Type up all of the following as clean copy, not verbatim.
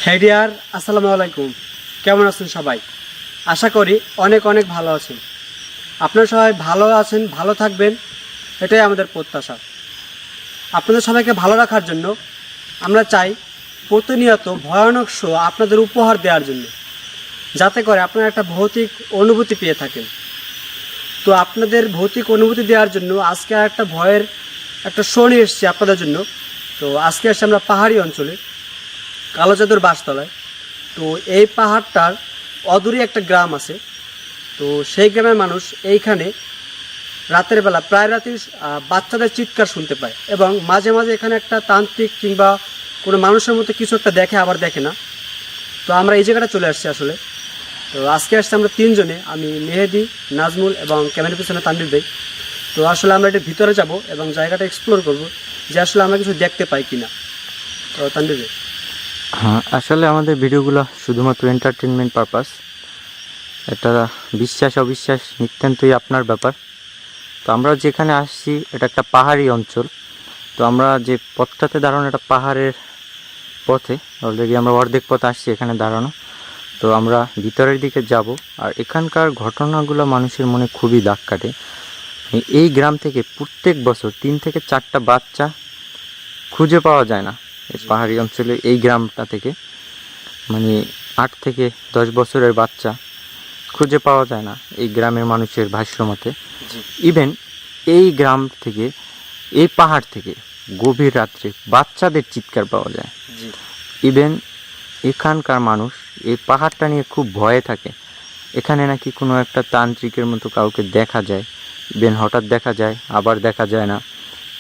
হ্যাঁ ডিয়ার, আসসালামু আলাইকুম। কেমন আছেন সবাই? আশা করি অনেক অনেক ভালো আছেন। আপনারা সবাই ভালো আছেন, ভালো থাকবেন, এটাই আমাদের প্রত্যাশা। আপনাদের সবাইকে ভালো রাখার জন্য আমরা চাই প্রতিনিয়ত ভয়ানক শো আপনাদের উপহার দেওয়ার জন্য, যাতে করে আপনারা একটা ভৌতিক অনুভূতি পেয়ে থাকেন। তো আপনাদের ভৌতিক অনুভূতি দেওয়ার জন্য আজকে একটা ভয়ের একটা শো নিয়ে এসেছি আপনাদের জন্য। তো আজকে এসে আমরা পাহাড়ি অঞ্চলে কালোজাদুর বাসতলায়। তো এই পাহাড়টার অদূরে একটা গ্রাম আছে। তো সেই গ্রামের মানুষ এইখানে রাতের বেলা প্রায় রাতে বাচ্চাদের চিৎকার শুনতে পায়, এবং মাঝে মাঝে এখানে একটা তান্ত্রিক কিংবা কোনো মানুষের মতো কিছু একটা দেখে, আবার দেখে না। তো আমরা এই জায়গাটা চলে আসছি আসলে। তো আজকে আসছি আমরা তিনজনে, আমি মেহেদি, নাজমুল এবং ক্যামেরার পিছনে তানভীর ভাই। তো আসলে আমরা এটা ভিতরে যাব এবং জায়গাটা এক্সপ্লোর করব, যে আসলে আমরা কিছু দেখতে পাই কিনা। তো তানভীর ভাই। হ্যাঁ, আসলে আমাদের ভিডিওগুলো শুধুমাত্র এন্টারটেনমেন্ট পারপাস। এটা বিশ্বাস অবিশ্বাস নিতান্তই আপনার ব্যাপার। তো আমরা যেখানে আসছি এটা একটা পাহাড়ি অঞ্চল। তো আমরা যে পথটাতে দাঁড়ানো, এটা পাহাড়ের পথে, অলরেডি আমরা অর্ধেক পথ আসছি এখানে দাঁড়ানো। তো আমরা ভিতরের দিকে যাব। আর এখানকার ঘটনাগুলো মানুষের মনে খুবই দাগ কাটে। এই গ্রাম থেকে প্রত্যেক বছর 3 থেকে 4টা বাচ্চা খুঁজে পাওয়া যায় না এই পাহাড়ি অঞ্চলে। এই গ্রামটা থেকে মানে 8 থেকে 10 বছরের বাচ্চা খুঁজে পাওয়া যায় না এই গ্রামের মানুষের ভাষ্য মতে। ইভেন এই গ্রাম থেকে, এই পাহাড় থেকে গভীর রাত্রে বাচ্চাদের চিৎকার পাওয়া যায়। ইভেন এখানকার মানুষ এই পাহাড়টা নিয়ে খুব ভয়ে থাকে। এখানে নাকি কোনো একটা তান্ত্রিকের মতো কাউকে দেখা যায়, ইভেন হঠাৎ দেখা যায়, আবার দেখা যায় না।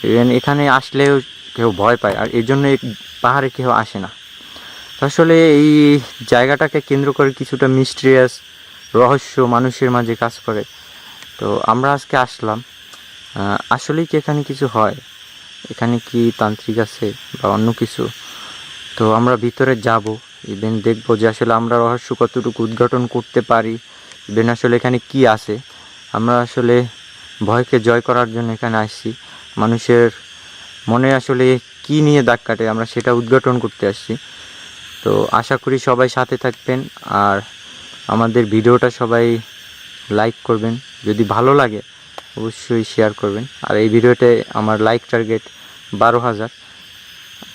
ইভেন এখানে আসলেও কেউ ভয় পায়, আর এই জন্য এই পাহাড়ে কেউ আসে না। আসলে এই জায়গাটাকে কেন্দ্র করে কিছুটা মিস্ট্রিয়াস রহস্য মানুষের মাঝে কাজ করে। তো আমরা আজকে আসলাম, আসলেই কি এখানে কিছু হয়, এখানে কি তান্ত্রিক আছে বা অন্য কিছু। তো আমরা ভিতরে যাব, ইভেন দেখবো যে আসলে আমরা রহস্য কতটুকু উদ্ঘাটন করতে পারি, ইভেন আসলে এখানে কি আছে। আমরা আসলে ভয়কে জয় করার জন্য এখানে আসছি। মানুষের মনে আসলে কি নিয়ে দাগ কাটে, আমরা সেটা উদ্ঘাটন করতে আসছি। তো আশা করি সবাই সাথে থাকবেন, আর আমাদের ভিডিওটা সবাই লাইক করবেন। যদি ভালো লাগে অবশ্যই শেয়ার করবেন। আর এই ভিডিওতে আমার লাইক টার্গেট 12,000।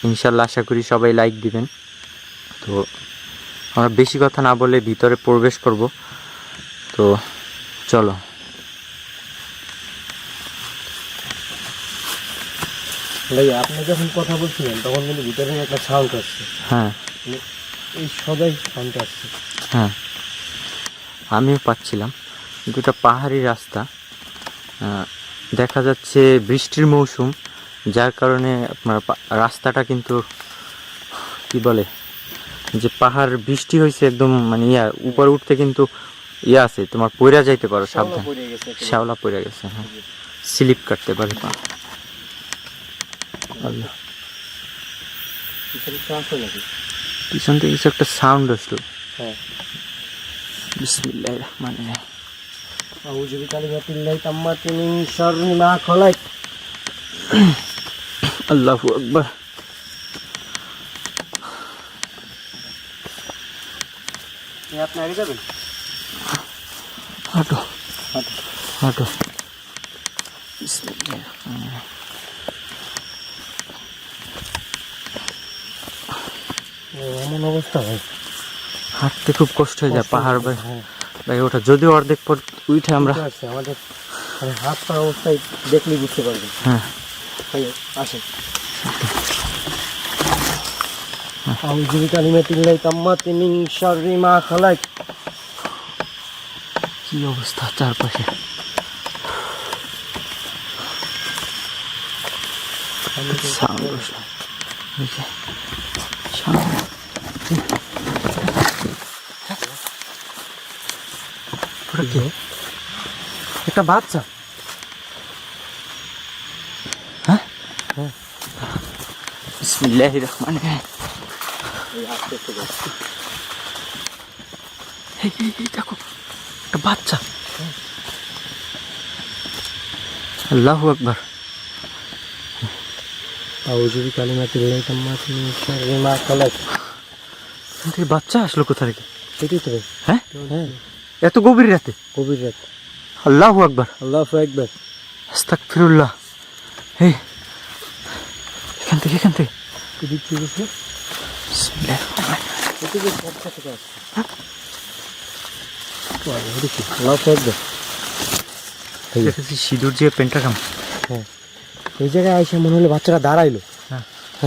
ইনশাল্লাহ আশা করি সবাই লাইক দিবেন। তো আমরা বেশি কথা না বলে ভিতরে প্রবেশ করব। তো চলো। ভাই, আপনি যখন কথা বলছিলেন তখন কিন্তু ভিতরে একটা সাউন্ড আসছে। হ্যাঁ, এই সবাই সাউন্ড আসছে। হ্যাঁ আমিও পাচ্ছিলাম। কিন্তু এটা পাহাড়ি রাস্তা, দেখা যাচ্ছে বৃষ্টির মৌসুম, যার কারণে আপনার রাস্তাটা কিন্তু কি বলে, যে পাহাড় বৃষ্টি হয়েছে একদম, মানে উপরে উঠতে কিন্তু আছে, তোমার পইরা যাইতে পারো, সাবধান, শ্যাওলা পড়ে গেছে। হ্যাঁ, স্লিপ কাটতে পারে পা। আল্লাহ, পিছন থেকে কিছু একটা সাউন্ড আসলো। হ্যাঁ, বিসমিল্লাহির রহমানির রহিম। আউযু বিকালিমাতিল্লাহি তাম্মাতি মিন শাররি মা খালাক। আল্লাহু আকবার। আপনি আগে যাবেন? হাঁটো হাঁটো। বিসমিল্লাহির রহমানির রহিম। এমন অবস্থা ভাই, হাঁটতে খুব কষ্ট হয়ে যায় পাহাড় ভাই। ভাই ওটা যদিও অর্ধেক পর উঠে আমরা আমাদের হাত পা অবস্থায় দেখলেই বুঝতে পারবেন। হ্যাঁ, আসেন। আউযু বিকালিমাতিল্লাহি তাম্মাতি মিন শাররি মা খালাক। কি অবস্থা চারপাশে। সাউন্ড একটা বাচ্চা। হ্যাঁ, বিসমিল্লাহির রহমানির রহিম। এই দেখো একটা বাচ্চা। আল্লাহু আকবার। আউযু বিকালিমাতিল্লাহি তাম্মাতি মিন শাররি মা খালাক। এখান থেকে বাচ্চা আসলো কোথা থেকে? সেটাই তো ভাই। হ্যাঁ, হ্যাঁ, এত গভীর রাতে? গভীর রাত। আল্লাহু আকবার, আল্লাহু আকবার। আস্তাগফিরুল্লাহ। এই এখান থেকে এদিক থেকে গেছে। বিসমিল্লাহ। এদিকে বাচ্চা থেকে আসছে। এদিকে আল্লাহু আকবার। দেখেছি সিঁদুর দিয়ে পেন্টাগ্রাম। হ্যাঁ, এই জায়গায় আইসা মনে হলো বাচ্চারা দাঁড়াইলো। হ্যাঁ,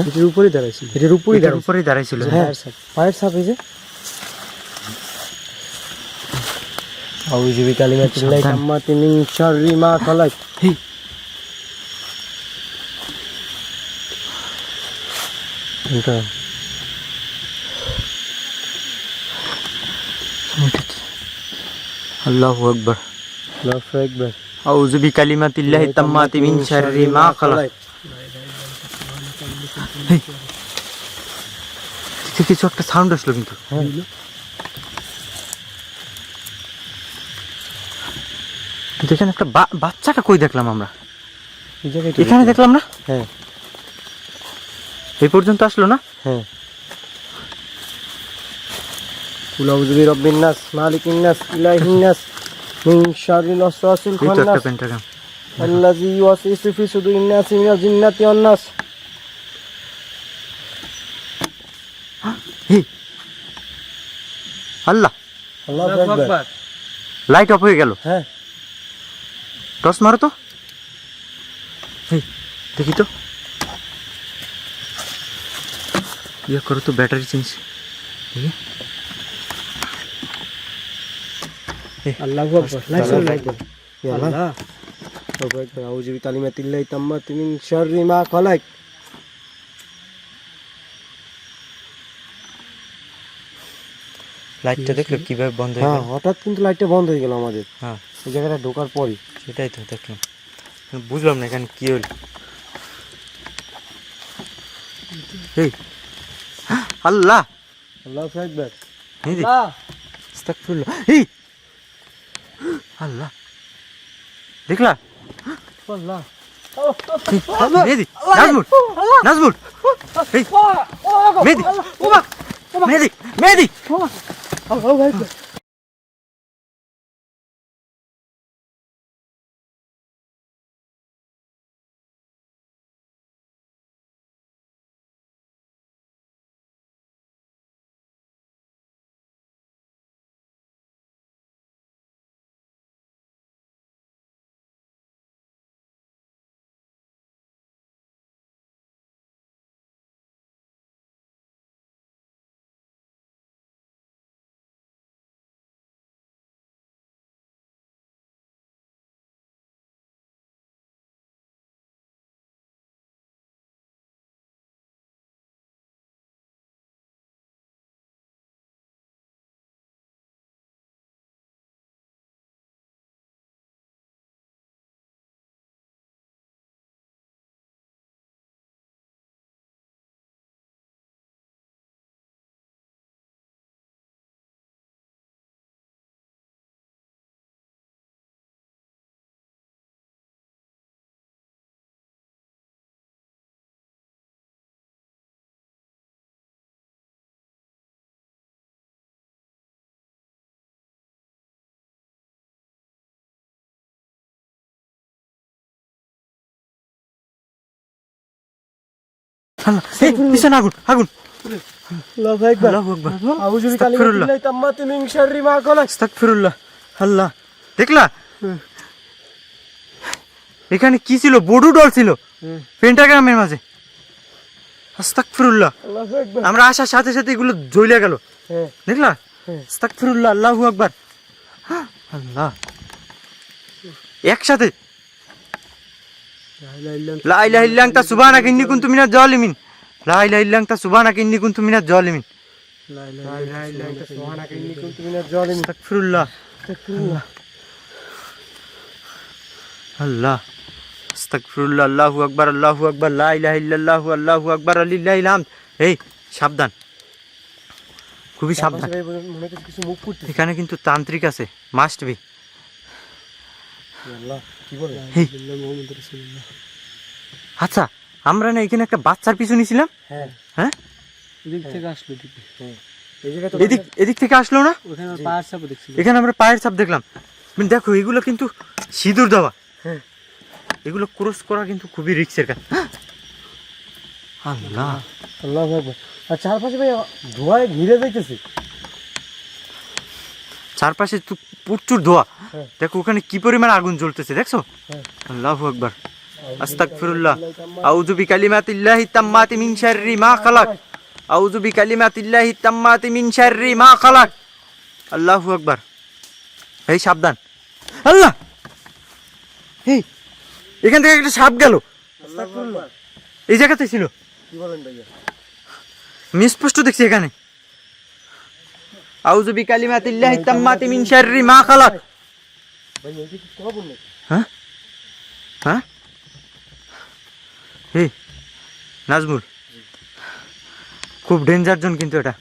এটার উপরেই দাঁড়াইছিল। এটার উপরেই এটার উপরেই দাঁড়াইছিল। হ্যাঁ, পায়ের ছাপ এই যে। আউযু বিকালিমাতিল্লাহি তাম্মাতি মিন শাররি মা খালাক। এই এটা আল্লাহু আকবার। আল্লাহু আকবার। আউযু বিকালিমাতিল্লাহি তাম্মাতি মিন শাররি মা খালাক। এই কিছু একটা সাউন্ড আসলো কিন্তু। হ্যাঁ, দেখেন একটা বাচ্চাটা কই দেখলাম আমরা? এই জায়গায় এখানে দেখলাম না? হ্যাঁ, এই পর্যন্ত আসলো না? হ্যাঁ। কুল আউযু বিরাব্বিন নাস মালিকিন নাস ইলাহিন নাস মিন শাররিল ওয়াসওয়াসিল এই তো একটা খান্নাস পেন্টাগ্রাম। আল্লাযী ইউওয়াসওয়িসু ফি সুদুরিন নাসি মিনাল জিন্নাতি ওয়ান নাস। এই আল্লাহ, আল্লাহু আকবার। লাইট অফ হয়ে গেল। হ্যাঁ, টর্চ মারো তো। এই দেখি তো, ইয়ে করো তো, ব্যাটারি চেঞ্জ। দেখি আল্লাহু আকবার। আল্লাহু আকবার। ইয়া আল্লাহ। আল্লাহু আকবার। আউযু বিকালিমাতিল্লাহি তাম্মাতি মিন শাররি মা খালাক। লাইটটা দেখলো কিভাবে বন্ধ হয়ে হ্যাঁ, গেল? হঠাৎ কিন্তু লাইটটা বন্ধ হয়ে গেল আমাদের হ্যাঁ, এই জায়গাটা ঢোকার পরই। সেটাই তো দেখলাম। বুঝলাম না এখানে কি হলো। এই আল্লাহ, আল্লাহু আকবার। এই যে আস্তাগফিরুল্লাহ। এই আল্লাহ, দেখলা? আল্লাহ। এই, মেহেদি, নাজমুল, নাজমুল, এই মেহেদি, মেহেদি, মেহেদি। আল্লাহু আকবার। আল্লাহ, এই পিছনে আগুন, আগুন। আল্লাহু আকবার। আল্লাহু আকবার। আউযু আস্তাগফিরুল্লাহ। বিকালিমাতিল্লাহি তাম্মাতি মিন শাররি মা খালাক। আস্তাগফিরুল্লাহ। আল্লাহ, দেখলা? এখানে কি ছিল? বডু ডল ছিল পেন্টাগ্রামের মাঝে। আস্তাগফিরুল্লাহ। আল্লাহু আকবার। আমরা আসার সাথে সাথে এগুলো জ্বলে গেল, হ্যাঁ, দেখলা? হ্যাঁ। আস্তাগফিরুল্লাহ, আল্লাহু আকবার। আল্লাহ, একসাথে। লা ইলাহা ইল্লা আনতা সুবহানাকা ইন্নী কুনতু মিনাজ জালিমিন। লা ইলাহা ইল্লা আনতা সুবহানাকা ইন্নী কুনতু মিনাজ জালিমিন। লা ইলাহা ইল্লা আনতা সুবহানাকা ইন্নী কুনতু মিনাজ জালিমিন। আস্তাগফিরুল্লাহ। আস্তাগফিরুল্লাহ। আল্লাহ, আস্তাগফিরুল্লাহ, আল্লাহু আকবার, আল্লাহু আকবার, লা ইলাহা ইল্লাল্লাহু আল্লাহু আকবার, লিল্লাহিল হামদ। এই সাবধান, খুবই সাবধান। চারপাশে ভাই মনে হচ্ছে কিছু মুভ করতেছে। এখানে কিন্তু তান্ত্রিক আছে, মাস্ট বি। আল্লাহ, কি বলে? এই। মুহাম্মদ রাসূলুল্লাহ। আচ্ছা, আমরা না এখানে একটা বাচ্চার পিছু নিছিলাম। হ্যাঁ, হ্যাঁ, দিক থেকে আসলো দিকে। হ্যাঁ। এই জায়গায় তো এদিক এদিক থেকে আসলো না? ওখানে আমার পায়ের ছাপও দেখছি। এখানে আমরা পায়ের ছাপ দেখলাম। মানে দেখো এগুলো কিন্তু সিঁদুর দেওয়া। হ্যাঁ। এগুলো ক্রস করা কিন্তু খুবই রিস্কের কাজ। আল্লাহ, আল্লাহু আকবার। আর চারপাশে ভাই ধোঁয়ায় ঘিরে যাইতেছে। চারপাশে তো প্রচুর ধোয়া। হ্যাঁ। দেখো ওখানে কি পরিমাণ আগুন জ্বলতেছে দেখছো? হ্যাঁ। আল্লাহু আকবার। আস্তাগফিরুল্লাহ। আউযু বিকালিমাতিল্লাহি তাম্মাতি মিন শাররি মা খালাক। আউযু বিকালিমাতিল্লাহি তাম্মাতি মিন শাররি মা খালাক। আল্লাহু আকবার। এই সাবধান। আল্লাহ, এই এখান থেকে একটা সাপ গেল। আস্তাগফিরুল্লাহ। এই জায়গাতে ছিল। কি বলেন ভাইয়া? আমি স্পষ্ট দেখছি এখানে। আউযু বিকালিমাতিল্লাহি তাম্মাতি মিন শাররি মা খালাক। ভাই এটা কি কবর নাকি? হ্যাঁ হ্যাঁ, এই নাজমুল, খুব ডেঞ্জার জোন কিন্তু এটা।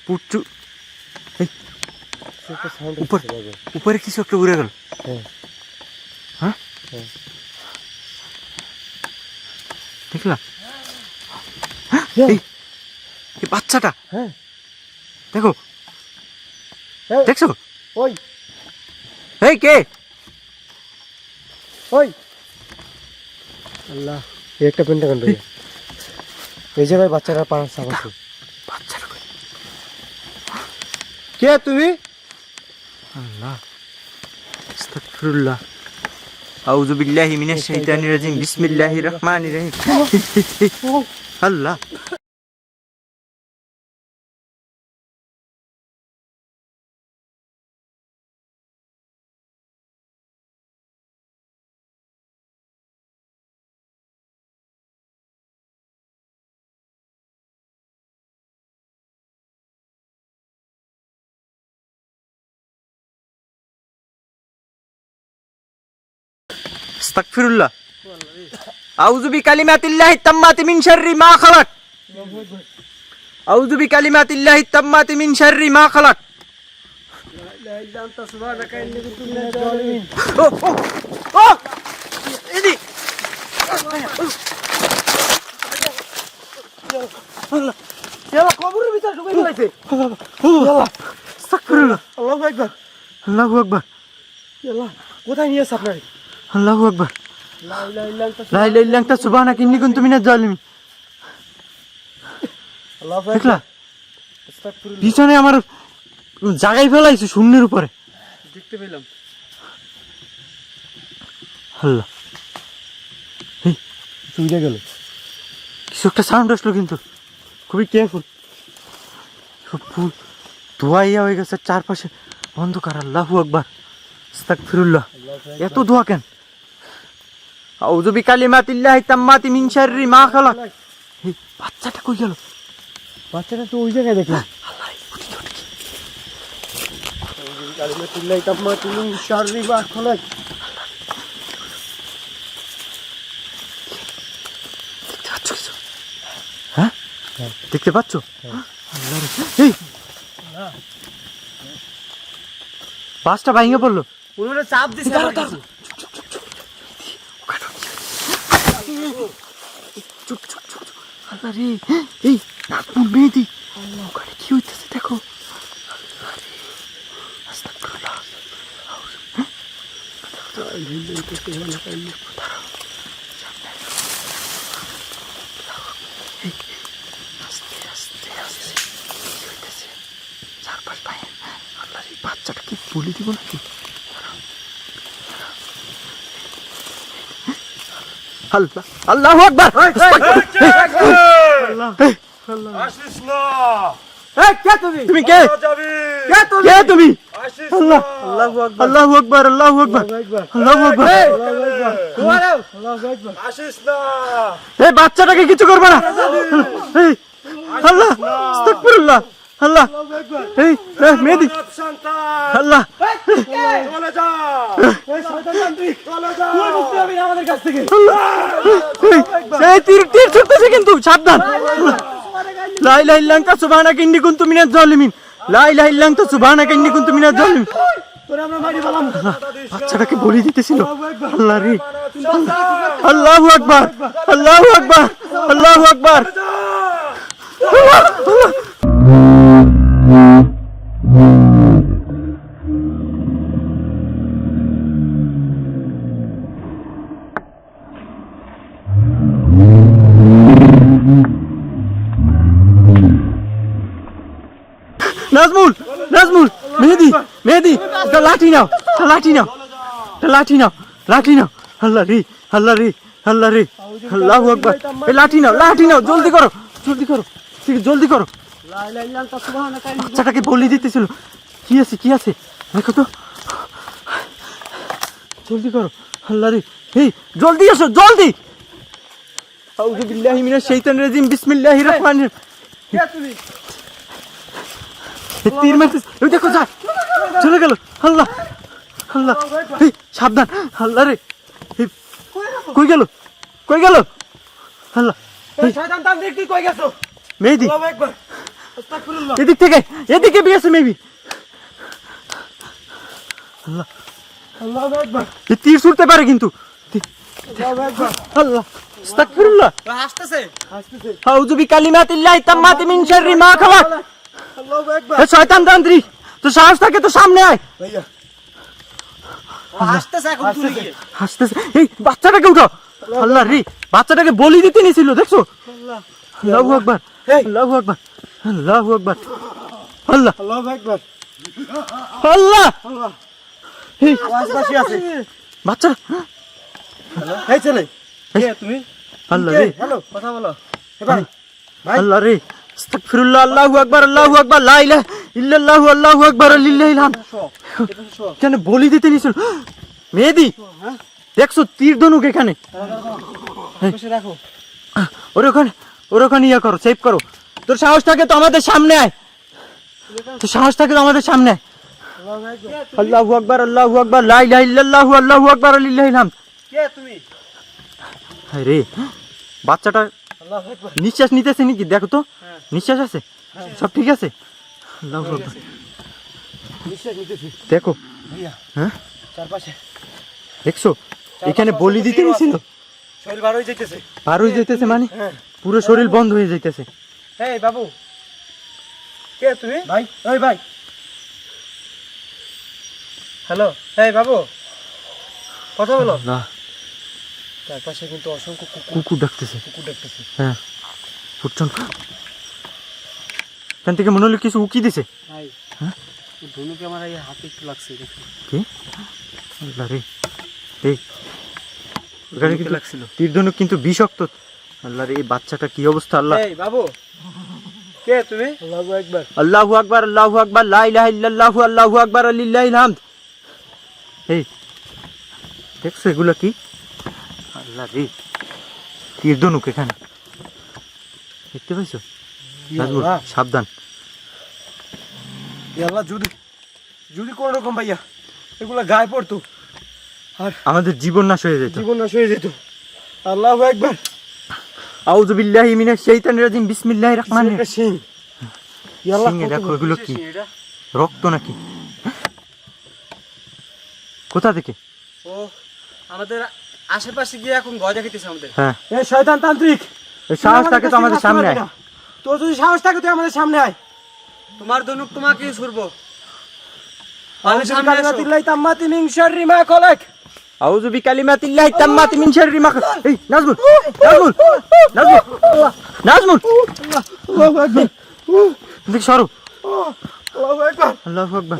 প্রচুর একটা সাউন্ড উপর। হচ্ছে ভাই। উপরে কিছু একটা উড়ে গেল। হ্যাঁ। হ্যাঁ, হ্যাঁ। দেখলাম। হ্যাঁ। এই এই বাচ্চাটা হ্যাঁ। দেখো, হ্যাঁ। দেখছো? ওই এই কে? ওই আল্লাহ, এই একটা পেন্টাগন ভাইয়া। এই জায়গায় বাচ্চারা পাড়ার সাপ আছে। বাচ্চাটা কই? কে তুমি? আল্লাহ, আস্তাগফিরুল্লাহ। আউযু বিল্লাহি মিনাশ শাইতানির রাজিম। বিসমিল্লাহির রহমানির রহিম। আল্লাহ, আস্তাগফিরুল্লাহ। আউযু বিকালিমাতিল্লাহি তাম্মাতি মিন শাররি মা খালাক। আউযু বিকালিমাতিল্লাহি তাম্মাতি মিন শাররি মা খালাক। ও ও ও, এদি আল্লাহ, ইয়ালা কবরের ভিতর ঢুকে গেছে। আস্তাগফিরুল্লাহ। আল্লাহু আকবার। আল্লাহু আকবার। ইয়ালা কোথায় নিয়ে এসে আপনারে? আল্লাহু আকবার। লা ইলাহা ইল্লা আনতা লা ইলাহা ইল্লা আনতা সুবহানাকা ইন্নী কুনতু মিনাজ জালিমিন। আল্লাহু আকবার। দেখলা আস্তাগফিরুল্লাহ। পিছনে আমার জায়গায় ফেলাইছে শূন্যের উপরে। দেখতে পেলাম। আল্লাহ, চুইরা গেল। কিছু একটা সাউন্ড আসলো কিন্তু খুবই কেয়ারফুল। ফুল ধোঁয়া ইয়া হয়ে গেছে, চারপাশে অন্ধকার। আল্লাহু আকবার। আস্তাগফিরুল্লাহ। এত ধোঁয়া কেন? আউযু বিকালিমাতিল্লাহি তাম্মাতি মিন শাররি মা খালাক। এই বাচ্চাটা কই গেল? বাচ্চাটা তো ওই জায়গায় দেখলাম। আল্লাহ, উঠি তো উঠি। কালিমাতুল্লাহি তাম্মাতু মিন শাররি মা খালাক। দেখতে পাচ্ছ কিছু? হ্যাঁ, দেখতে পাচ্ছ? আল্লাহ রে, এই বাসটা ভাঙে পড়লো। ওনারা চাপ দিছে। চুপ চুপ চুপ চুপ। আল্লাহ রে, এই নাজমুল মেহেদি, ওখানে কি হইতেছে দেখো। আল্লাহ রে, আস্তাগফিরুল্লাহ। এই, আস্তে আস্তে আস্তে কি হইতেছে? চারপাশ ভাঙে। আল্লাহ রে, বাচ্চাটা কি বলে দিব নাকি? আল্লাহ, আল্লাহু আকবার। আসিস না, এই কে তুমি? তুমি কে? যাবি কে তুমি? আসিস আল্লাহ, না, আল্লাহু আকবার, আল্লাহু আকবার, আল্লাহু আকবার। আসিস না, এই বাচ্চাটাকে কিছু করবে না। এই আল্লাহ, আস্তাগফিরুল্লাহ। আল্লাহ, এই মেহেদি, সন্তান আল্লাহ, চলে যা, চলে যা, আমাদের কাছ থেকে এই তীর তীর ছুটতেছে কিন্তু সাবধান। লা ইলাহা ইল্লা আনতা সুবহানাকা ইন্নী কুনতু মিনাজ জালিমিন। লা ইলাহা ইল্লা আনতা সুবহানাকা ইন্নী কুনতু মিনাজ জালিমিন। বাচ্চাটাকে বলি দিতেছিল। আল্লাহ রে, আল্লাহু আকবার, আল্লাহু আকবার, আল্লাহু আকবার। আল্লাহ, আল্লাহ। একটা লাঠি নাও, একটা লাঠি নাও, একটা লাঠি নাও, লাঠি নাও। আল্লাহ রে, আল্লাহ রে, আল্লাহ রে, আল্লাহু আকবার। এই লাঠি নাও, লাঠি নাও, জলদি করো, জলদি করো, ঠিক আছে, জলদি করো। লা ইলাহা ইল্লাল্লাহ সুবহানাকা ইন্নী বাচ্চাটাকে বলি দিতেছিল, কি আছে, কি আছে দেখো তো, জলদি করো। আল্লাহ রে, এই জলদি এসো, জলদি। আউযু বিল্লাহি মিনাশ শাইতানির রাজিম, বিসমিল্লাহির রহমানির রহিম। কে তুমি? এই তীর মারতেছে, ওই দেখো যা, চলে গেল। আল্লাহ, আল্লাহ, এই সাবধান। আল্লাহ রে, এই কই গেল, কই গেল? আল্লাহ, এই শয়তান তান্ত্রিক তুই কই গেছো? মেহেদি আল্লাহু আকবার। আস্তাগফিরুল্লাহ। এদিক থেকে, এদিকে গেছে মেবি। আল্লাহ, আল্লাহু আকবার। এই তীর ছুটতে পারে কিন্তু। আল্লাহু আকবার। আল্লাহ, আস্তাগফিরুল্লাহ। হাসতেছে। আসতেছে। আউযু বিকালিমাতিল্লাহি তাম্মাতি মিন শাররি মা খালাক। আল্লাহু আকবার। এ শয়তান তান্ত্রিক, তো সাহস থাকে তো সামনে আয়। ভাইয়া হাসতেছে এখন তুই গিয়ে। হাসতেছে, এই বাচ্চাটাকে উঠাও। আল্লাহ রে, বাচ্চাটাকে বলি দিতে নিছিল, দেখছো? আল্লাহু আকবার, আল্লাহু আকবার, আল্লাহু আকবার। আল্লাহ, আল্লাহু আকবার। আল্লাহ, এই আশপাশে আছে। বাচ্চা, এই ছেলে কে তুমি? আল্লাহ কে? রে, হ্যালো কথা বলো। এবার ভাই আল্লাহ রে, আস্তাগফিরুল্লাহ, আল্লাহু আকবার, আল্লাহু আকবার, লা ইলাহা ইল্লাল্লাহু, আল্লাহু আকবার, লিল্লাহিল হামদ। কেন বলি দিতে নিছিল? মেহেদি, দেখছো তীর ধনুক এখানে? বসে রাখো। ওর ওখানে ইয়া করো, সেভ করো। তোর সাহস থাকে তো আমাদের সামনে আয়, তোর সাহস থাকে তো আমাদের সামনে আয়। আল্লাহু আকবার, আল্লাহু আকবার, লা ইলাহা ইল্লাল্লাহু, আল্লাহু আকবার, লিল্লাহিল হামদ। কে তুমি? রে, বাচ্চাটা আল্লাহু আকবার। নিঃশ্বাস নিতেছে নাকি দেখো তো, নিঃশ্বাস আছে, সব ঠিক আছে? আল্লাহু আকবার, নিশ্চয় নিতেছি। দেখো, ভাইয়া হ্যাঁ চারপাশে দেখছো এখানে বলি দিতে নিছিল, শরীর বার হয়ে যাইতেছে। পার হয়ে যাইতেছে, মানে হ্যাঁ। পুরো শরীর বন্ধ হয়ে যাইতেছে। এই বাবু কে তুমি? ভাই ওই ভাই হ্যালো। এই বাবু কথা বলো। না, চারপাশে কিন্তু অসংখ্য কুকুর ডাকতেছে, কুকুর দেখতেছি। হ্যাঁ প্রচন্ড। এখান থেকে মনে হলো কিছু উকি দিছে। ভাই হ্যাঁ? ধনুকে আমার এই হাতে একটু লাগছে দেখো। কি? আল্লাহ রে, এই এখানে কিন্তু লাগছিল। তীর ধনুক কিন্তু বিষাক্ত। আল্লাহ রে, এই বাচ্চাটা কি অবস্থা? আল্লাহ, এই বাবু কে তুমি? আল্লাহু আকবার। আল্লাহু আকবার, আল্লাহু আকবার, লা ইলাহা ইল্লাল্লাহু, আল্লাহু আকবার, লিল্লাহিল হামদ। এই দেখছো এগুলো কি? আল্লাহ রে, তীর ধনুক এখানে দেখতে পাইছো? নাজমুল, আল্লাহ। সাবধান। আল্লাহ যদি যদি কোন রকম ভাইয়া এগুলা গায়ে পড়তো আর আমাদের জীবন নাশ হয়ে যেত। জীবন নাশ হয়ে যেত। আল্লাহু আকবার। আউযু বিল্লাহি মিনাশ শাইতানির রাজিম, বিসমিল্লাহির রহমানির একটা রহিম। সিং। আল্লাহ সিংহে দেখো, এগুলো কি? এটা রক্ত নাকি? কোথা থেকে? ও আমাদের আশেপাশে গিয়ে এখন ভয় দেখাইতেছে আমাদের। হ্যাঁ, এই শয়তান তান্ত্রিক, এই সাহস থাকে তো আমাদের সামনে আয়। তোর যদি সাহস থাকে তুই আমাদের সামনে আয়। তোমার ধনুক তোমাকে ছুড়বো। আউযু সামনে এসো। বিকালিমাতিল্লাহি তাম্মাতি মিন শাররি মা খালাক। আউযু বিকালিমাতিল্লাহি তাম্মাতি মিন শাররি মা খালাক। এই নাজমুল, নাজমুল, নাজমুল, নাজমুল, আল্লাহু আকবার। দেখ সরো। আল্লাহু আকবার। আল্লাহু আকবার।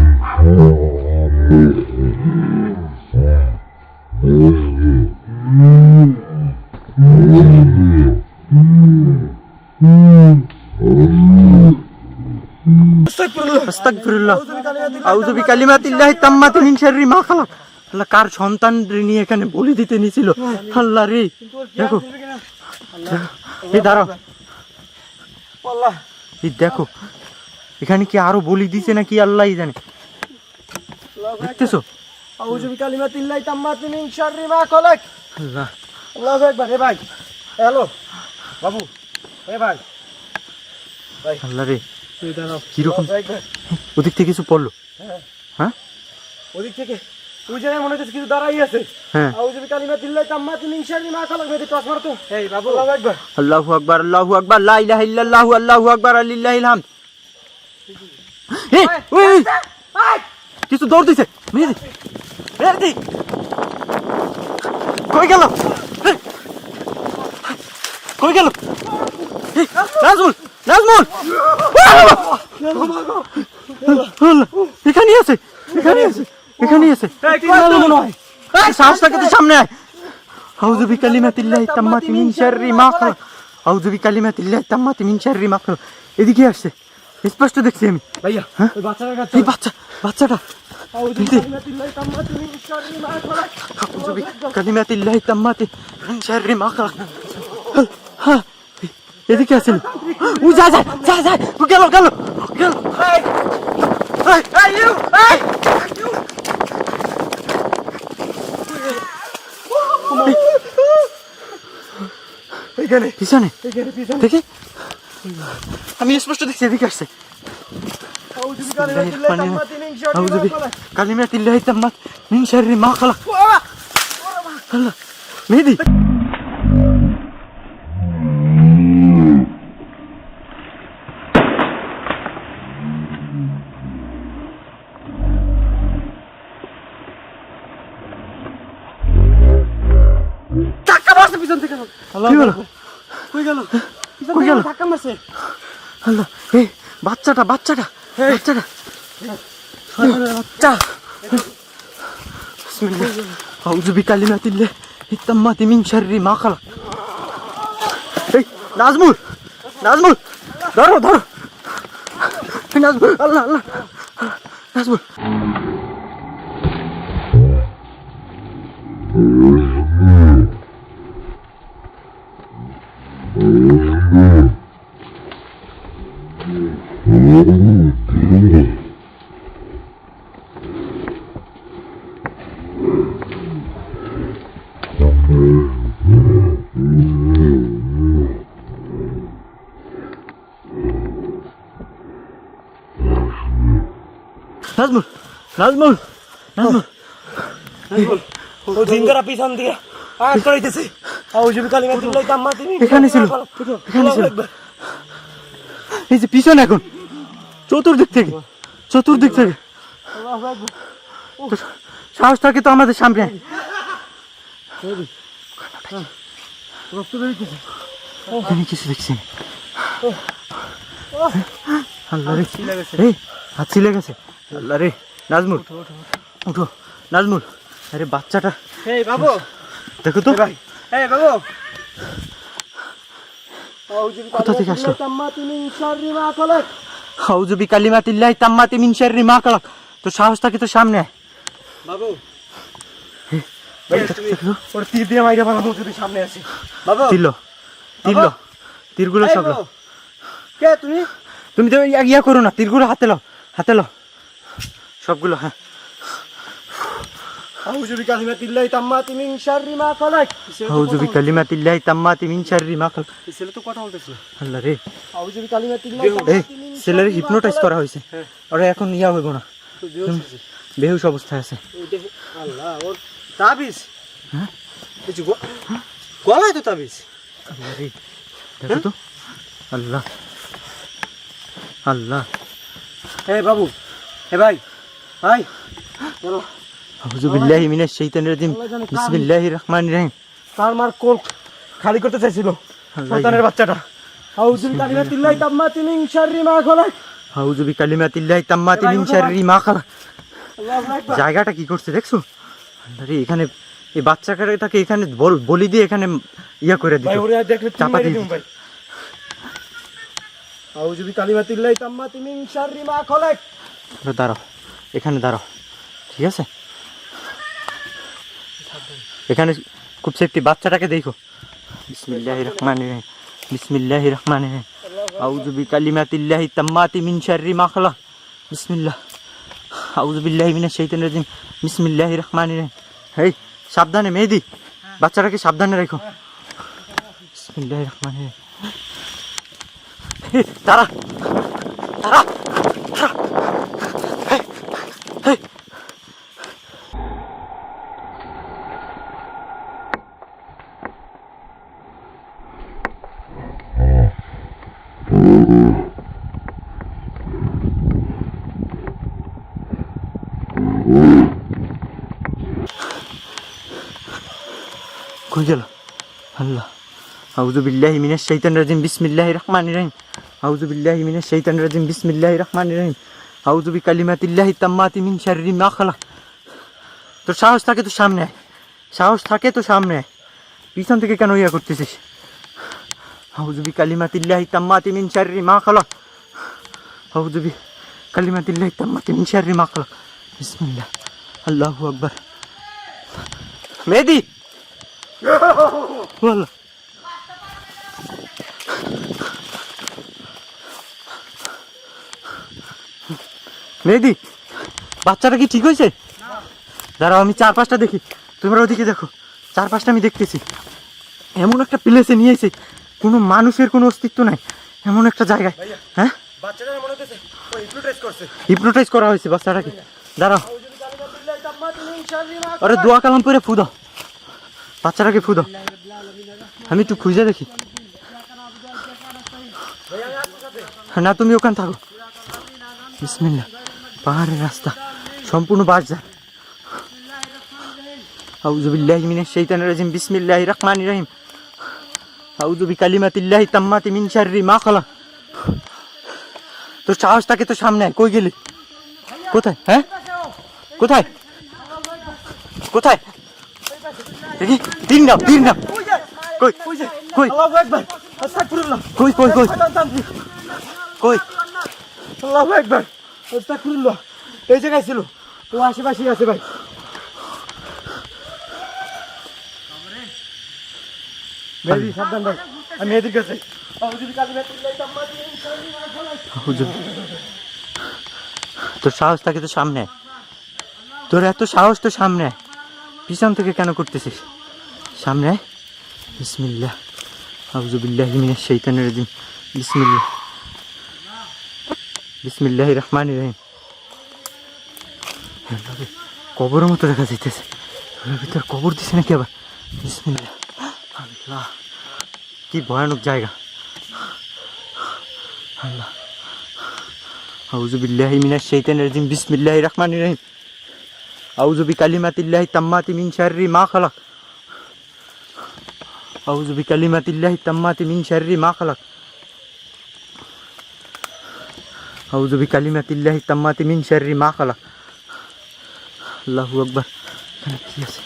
আস্তাগফিরুল্লাহ। আস্তাগফিরুল্লাহ, আউযু বিকালিমাতিল্লাহি তাম্মাতি মিন শাররি মা খালাক। আল্লাহ, কার সন্তান নিয়ে এখানে বলি দিতে নিছিল? আল্লাহ রে, দেখো, এই দাঁড়াও, আল্লাহ এই দেখো এখানে কি আরো বলি দিছে নাকি আল্লাহই জানে। দেখতেছো? আউযু বিকালিমাতিল্লাহি তাম্মাতি মিন শাররি মা খালাক। আল্লাহ, আল্লাহু আকবার। এ ভাই হ্যালো বাবু, এ ভাই আল্লাহ রে, তুই দাঁড়াও। কিরকম আল্লাহু আকবার। ওদিক থেকে কিছু পড়লো? হ্যাঁ, হ্যাঁ, ওদিক থেকে ওই জায়গায় মনে হচ্ছে কিছু দাঁড়াই আছে। হ্যাঁ। আউযু বিকালিমাতিল্লাহি তাম্মাতি মিন শাররি মা খালাক। মেয়েদের টস মারো তো। এই বাবু আল্লাহু আকবার। আল্লাহু আকবার, আল্লাহু আকবার, লা ইলাহা ইল্লাল্লাহু, আল্লাহু আকবার, লিল্লাহিল হামদ। এই ওই ওই, কিছু দৌড় দিছে। মেহেদি, মেহেদি কই গেল? এই, কই গেল? এই, নাজমুল, নাজমুল, আল্লাহ, এখানেই আছে, এখানেই আছে। এই সাহস থাকে তো সামনে আয়। আউযু বিকালিমাতিল্লাহি তাম্মাতি মিন শাররি মা খালাক। আউযু বিকালিমাতিল্লাহি তাম্মাতি মিন শাররি মা খালাক। এদিকে আসছে, স্পষ্ট দেখছি আমি। ভাইয়া হ্যাঁ? ওই বাচ্চাটার কাছে এই বাচ্চাটা আউযু বিকালিমাতিল্লাহি তাম্মাতি মিন শাররি মা খালাক। আউযু বিকালিমাতিল্লাহি তাম্মাতি মিন শাররি মা খালাক। হ্যাঁ, এদিকে আসেন। ও যা যা যা যা, ও গেল গেল গেল। এইখানে পিছনে এইখানে পিছনে দেখি, আমি স্পষ্ট দেখছি এদিকে আসছে। আউযু বিকালিমাতিল্লাহি তাম্মাতি মিন শাররি আউযু মা খালাক। বিকালিমাতিল্লাহি তাম্মাতি মিন শাররি মা খালাক। আল্লাহ, মেহেদী ধাক্কা মারছে পিছন থেকে। কি হলো? কই গেল? পিছন কই থেকে গেল? ধাক্কা মারছে। আল্লাহ, এই বাচ্চাটা বাচ্চাটা বাচ্চাটা বাচ্চা বিসমিল্লাহ। আউযু বিকালিমাতিল্লাহি তাম্মাতি মিন শাররি মা খালাক। এই নাজমুল, নাজমুল ধরো ধরো। এই নাজমুল, আল্লাহ আল্লাহ, নাজমুল। নাজমুল, নাজমুল, নাজমুল। ও জিন্দারা পিছন দিয়ে আঘাত করাইতেছে। আউযু বিকালিমাতিল্লাহি তাম্মাতি মিন এখানে ছিল, শাররি মা খালাক। এখানে ছিল। আল্লাহু আকবার। এই যে পিছনে এখন, চতুর্দিক থেকে, চতুর্দিক থেকে। আল্লাহু আকবার। তো সাহস থাকে তো আমাদের সামনে আয়। রক্ত বেরিয়েছে। আমি কিছু দেখছি না। আল্লাহ রে, এই হাত ছিলে গেছে। আল্লাহ রে, নাজমুল উঠো, নাজমুল। আরে বাচ্চাটা এই বাবু, দেখো তো, এই বাবু। আউযু কোথা থেকে আসলো? বিকালিমাতিল্লাহি তাম্মাতি মিন শাররি মা খালাক। আউযু বিকালিমাতিল্লাহি তাম্মাতি মিন শাররি মা খালাক। তো সাহস থাকে তো সামনে আয়। বাবু, দেখো তো, ওর তীর দিয়ে মাইরা বানাবো যদি সামনে আসে। বাবু, তীর লো, তীর লো, তীরগুলো এই সব লো। বাবু। কে তুমি? তুমি তো ইয়া করো না, তীরগুলো হাতে লো, হাতে লো সবগুলো। হ্যাঁ, আউযু বিকালিমাতিল্লাহি তাম্মাতি মিন শাররি মা খালাক। আউযু বিকালিমাতিল্লাহি তাম্মাতি মিন শাররি মা খালাক। এই ছেলে তো কথা বলতেছে। আল্লাহ রে, আউযু বিকালিমাতিল্লাহি এই তাম্মাতি মিন ছেলের হিপনোটাইজ করা হয়েছে। ওরা এখন ইয়া হইব না, শাররি। বেহুশ অবস্থায় আছে। আল্লাহ, ওর তাবিজ। হ্যাঁ? এই যে গলায় তো তাবিজ। আল্লাহ রে, দেখো তো। আল্লাহ, আল্লাহ। এই বাবু, এ ভাই, ভাই চলো। আউযু বিল্লাহি মিনাশ শাইতানির রাজিম। বিসমিল্লাহির রহমানির রহিম। তার মার কোল খালি করতে চাইছিল শয়তানের বাচ্চাটা। আউযু বিকালিমাতিল্লাহি তাম্মাতি মিন শাররি মা খালাক। আউযু বিকালিমাতিল্লাহি তাম্মাতি মিন শাররি মা খালাক। আল্লাহু আকবার। জায়গাটা কি করছে দেখছো? আল্লাহ রে, এখানে এই বাচ্চাটাকে এখানে বলি দিয়ে এখানে ইয়া করে দিত, ভাই ওরে আর দেখলে চাপা দিয়ে দিম দিত। ভাই। আউযু বিকালিমাতিল্লাহি তাম্মাতি মিন শাররি মা খালাক। তোমরা দাঁড়াও, এখানে দাঁড়াও, ঠিক আছে? এখানে খুব সেফটি। বাচ্চাটাকে দেখো। বিসমিল্লাহির রহমানির রহিম, বিসমিল্লাহির রহমানির রহিম। আউযু বিকালিমাতিল্লাহি তাম্মাতি মিন শাররি মা খালাক। বিসমিল্লাহ। আউযু বিল্লাহি মিনাশ শাইতানির রাজিম। বিসমিল্লাহির রহমানির রহিম। এই সাবধানে মেহেদী, বাচ্চাটাকে সাবধানে রাখো। বিসমিল্লাহির রহমানির রহিম। দাঁড়া, দাঁড়া, দাঁড়া। এই, এই। কই গেল? আল্লাহ। আউযু বিল্লাহি মিনাশ শাইতানির রাজিম। বিসমিল্লাহির রহমানির রহিম। আউযু বিল্লাহি মিনাশ শাইতানির রাজিম। বিসমিল্লাহির রহমানির রহিম। আউযু বিকালিমাতিল্লাহি তাম্মাতি মিন শাররি মা খালাক। তোর সাহস থাকে তো সামনে আয়, সাহস থাকে তো সামনে আয়, পিছন থেকে কেন ইয়া করতেছিস? আউযু বিকালিমাতিল্লাহি তাম্মাতি মিন শাররি মা খালাক, আউযু বিকালিমাতিল্লাহি তাম্মাতি মিন শাররি মা খালাক। বিসমিল্লাহ, আল্লাহু আকবার। মেহেদি, ও আল্লাহ, মেহেদি, বাচ্চাটা কি ঠিক হয়েছে? দাঁড়াও, আমি 4-5টা দেখি, তোমরা ওদিকে দেখো। 4-5টা আমি দেখতেছি। এমন একটা প্লেসে নিয়ে এসে কোনো মানুষের কোনো অস্তিত্ব নাই, এমন একটা জায়গায়। হ্যাঁ, বাচ্চাটা মনে হচ্ছে ও হিপনোটাইজ করছে। হিপনোটাইজ করা হয়েছে বাচ্চাটাকে। দাঁড়াও, আরে দোয়া কালাম করে ফু দাও, বাচ্চাটাকে ফু দাও। আমি একটু খুঁজে দেখি। না, তুমি ওখানে থাকো। বিসমিল্লাহ, পাহাড়ের রাস্তা সম্পূর্ণ বাঁশঝাড়। আউযু বিল্লাহি মিনাশ শাইতানির রাজিম, বিসমিল্লাহির রহমানির রহিম। আউযু বিকালিমাতিল্লাহি তাম্মাতি মিন শাররি মা খালাক। তোর সাহস থাকে তো সামনে আয়। কই গেলি? কোথায়? হ্যাঁ, কোথায়? কোথায়? দেখি, তীর নাও, তীর নাও। কই কই আল্লাহু আকবার, আস্তাগফিরুল্লাহ, কই কই কই কই? আল্লাহু আকবার, আস্তাগফিরুল্লাহ। এই জায়গায় ছিল, ও আশেপাশেই আছে ভাই। মেহেদি সাবধান ভাই, আমি মেহেদির কাছে। আউযু বিকালিমাতিল্লাহি তাম্মাতি মিন শাররি মা খালাক। হুজুর, তোর সাহস থাকে তো সামনে আয়। তোর এত সাহস তো সামনে আয়, পিছন থেকে কেন করতেছিস? সামনে আয়। বিসমিল্লাহ, আউযু বিল্লাহি মিনাশ শাইতানির রাজিম, বিসমিল্লাহ, বিসমিল্লাহির রহমানির রহিম। কবরের মতো দেখা যাইতেছে, ওর ভিতর কবর দিছে নাকি আবার? বিসমিল্লাহ, আল্লাহ, কি ভয়ানক জায়গা। আল্লাহ, আউযু বিল্লাহি মিনাশ শাইতানির রাজিম, বিসমিল্লাহির রহমানির রহিম। আউযু বিকালিমাতিল্লাহি তাম্মাতি মিন শাররি মা খালাক, আউযু বিকালিমাতিল্লাহি তাম্মাতি মিন শাররি মা খালাক, আউযু বিকালিমাতিল্লাহি তাম্মাতি মিন শাররি মা খালাক। আল্লাহু আকবার। এখানে কি আছে?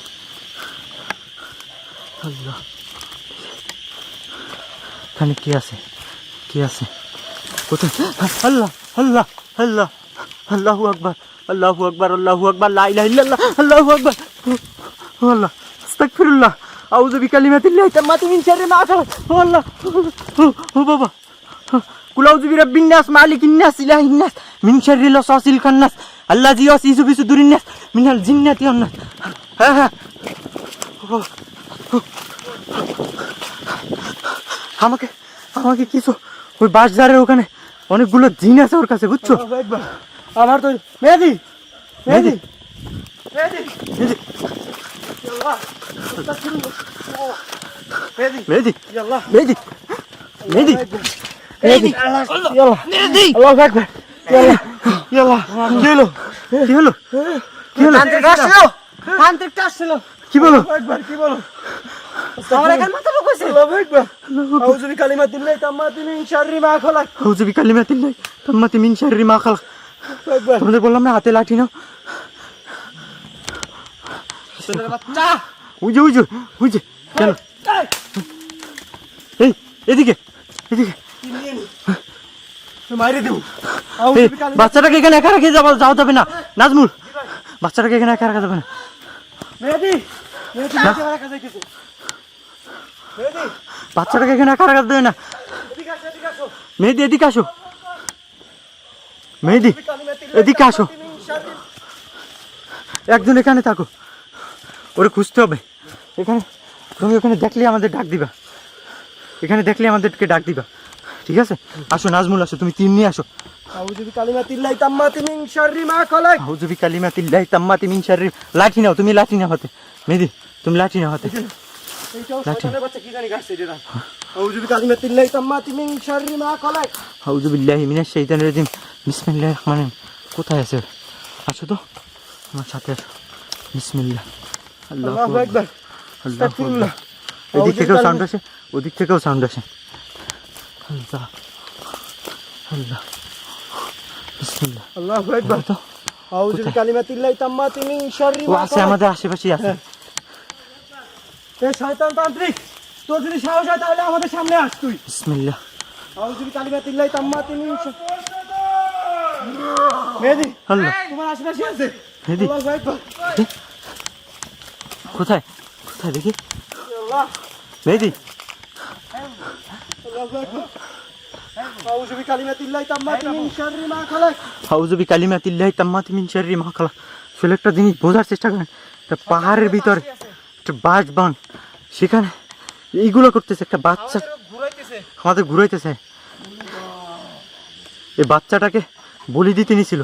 আল্লাহ, এখানে কি আছে? কি আছে? কোথায়? আল্লাহ আল্লাহ আল্লাহ, আল্লাহু আকবার, আল্লাহু আকবার, আল্লাহু আকবার, লা ইলাহা ইল্লাল্লাহ, আল্লাহু আকবার। ও আল্লাহ, আস্তাগফিরুল্লাহ, আউযু বিকালিমাতিল্লাহি তাম্মাতি মিন শাররি মা খালাক। ও আল্লাহ, ও বাবা, কুল আউযু বিরাব্বিন নাস, মালিকিন নাস, ইলাহিন নাস, মিন শাররিল ওয়াসওয়াসিল খান্নাস, আল্লাযী ইউওয়াসওয়িসু ফি সুদুরিন নাস, মিনাল জিন্নাতি ওয়ান নাস। হ্যাঁ হ্যাঁ, আমাকে আমাকে কিছু ওই বাঁশঝাড়ের ওখানে অনেকগুলো জিন আছে ওর কাছে, বুঝছো? আল্লাহু আকবার। আমার তো মেহেদি, মেহেদি, মেহেদি, মেহেদি, আল্লাহ, আস্তাগফিরুল্লাহ। মেহেদি, মেহেদি, আল্লাহ, মেহেদি, মেহেদি, মেহেদি, আল্লাহ, আল্লাহু আকবার। আল্লাহ, কি হলো? কি হলো? কি হলো? তান্ত্রিকটা আসছিল। কি বলো? আল্লাহু আকবার, কি বলো? আমার এখানে মাথা ঢুকেছে। আল্লাহু আকবার। আউযু বিকালিমাতিল্লাহি তাম্মাতি মিন শাররি মা খালাক। আউযু বিকালিমাতিল্লাহি তাম্মাতি মিন শাররি মা খালাক। আল্লাহু আকবার। তোমাদের বললাম না হাতে লাঠি নাও। ছেলের বাচ্চা, উজে উজে উজে, কেন? এই এদিকে, এদিকে। কি নিয়ে নি? মাইরে দেব। এই আউযু বিকালিমাতিল্লাহি। বাচ্চাটাকে এখানে একা রেখে যাওয়া যাবে না নাজমুল, বাচ্চাটাকে এখানে একা রাখা যাবে না। মেহেদি, মেহেদি, নিচে রাখা যাইতেছে। মেহেদি, বাচ্চাটাকে এখানে একা রাখা যাবে না। এদিকে আসো, এদিকে আসো। মেহেদি এদিকে আসো, মেহেদি এদিকে আসো, মিন শাররি। একজন এখানে থাকো, ওরে খুঁজতে হবে। এখানে তুমি ওখানে দেখলে আমাদের ডাক দিবা, এখানে দেখলে আমাদেরকে ডাক দিবা, ঠিক আছে? আসো নাজমুল, আসো, তুমি তীর নিয়ে আসো। আউযু বিকালিমাতিল্লাহি তাম্মাতি মিন শাররি মা খালাক। আউযু বিকালিমাতিল্লাহি তাম্মাতি মিন শাররি। লাঠি নাও, তুমি লাঠি নাও হাতে। মেহেদি, তুমি লাঠি নাও হাতে। এইটাও শয়তানের বাচ্চা, কি জানি গাছে এটা। আউযু বিকালিমাতিল্লাহি তাম্মাতি মিন শাররি মা খালাক। আউযু বিল্লাহি মিনাশ শাইতানির রাজিম, বিসমিল্লাহির রহমানির রহিম। কোথায় আছে ওরা? আসো তো, আমার সাথে আসো। বিসমিল্লাহ, আল্লাহু আল্লাহু আকবার। আল্লাহু আস্তাগফিরুল্লাহ। আকবার। এদিক থেকেও সাউন্ড আসে, ওদিক থেকেও সাউন্ড আসে। আল্লাহ, আল্লাহ, বিসমিল্লাহ। আল্লাহু আকবার। তো আউযু বিকালিমাতিল্লাহি তাম্মাতি মিন শাররি ও মা আছে খালাক। আমাদের আশেপাশেই আছে। এ শয়তান তান্ত্রিক, তোর যদি সাহস হয় তাহলে আমাদের সামনে আস তুই। বিসমিল্লাহ। আউযু বিকালিমাতিল্লাহি তাম্মাতি মিন মেহেদী, আল্লাহ, তোমার আশেপাশে আছে। মেহেদী। আল্লাহু আকবার। কোথায় কোথায় দেখি? আল্লাহ, মেহেদী, আল্লাহু আকবার। আউযু বিকালিমাতিল্লাহি তাম্মাতি মিন শাররি মা খালাক। আউযু বিকালিমাতিল্লাহি তাম্মাতি মিন শাররি মা খালাক। আসলে একটা জিনিস বোঝার চেষ্টা করেন, একটা পাহাড়ের ভিতরে একটা বাঁশবন, সেখানে এইগুলো করতেছে একটা বাচ্চা, আমাদের ঘুরাইতেছে। এই বাচ্চাটাকে বলি দিতে নিছিল,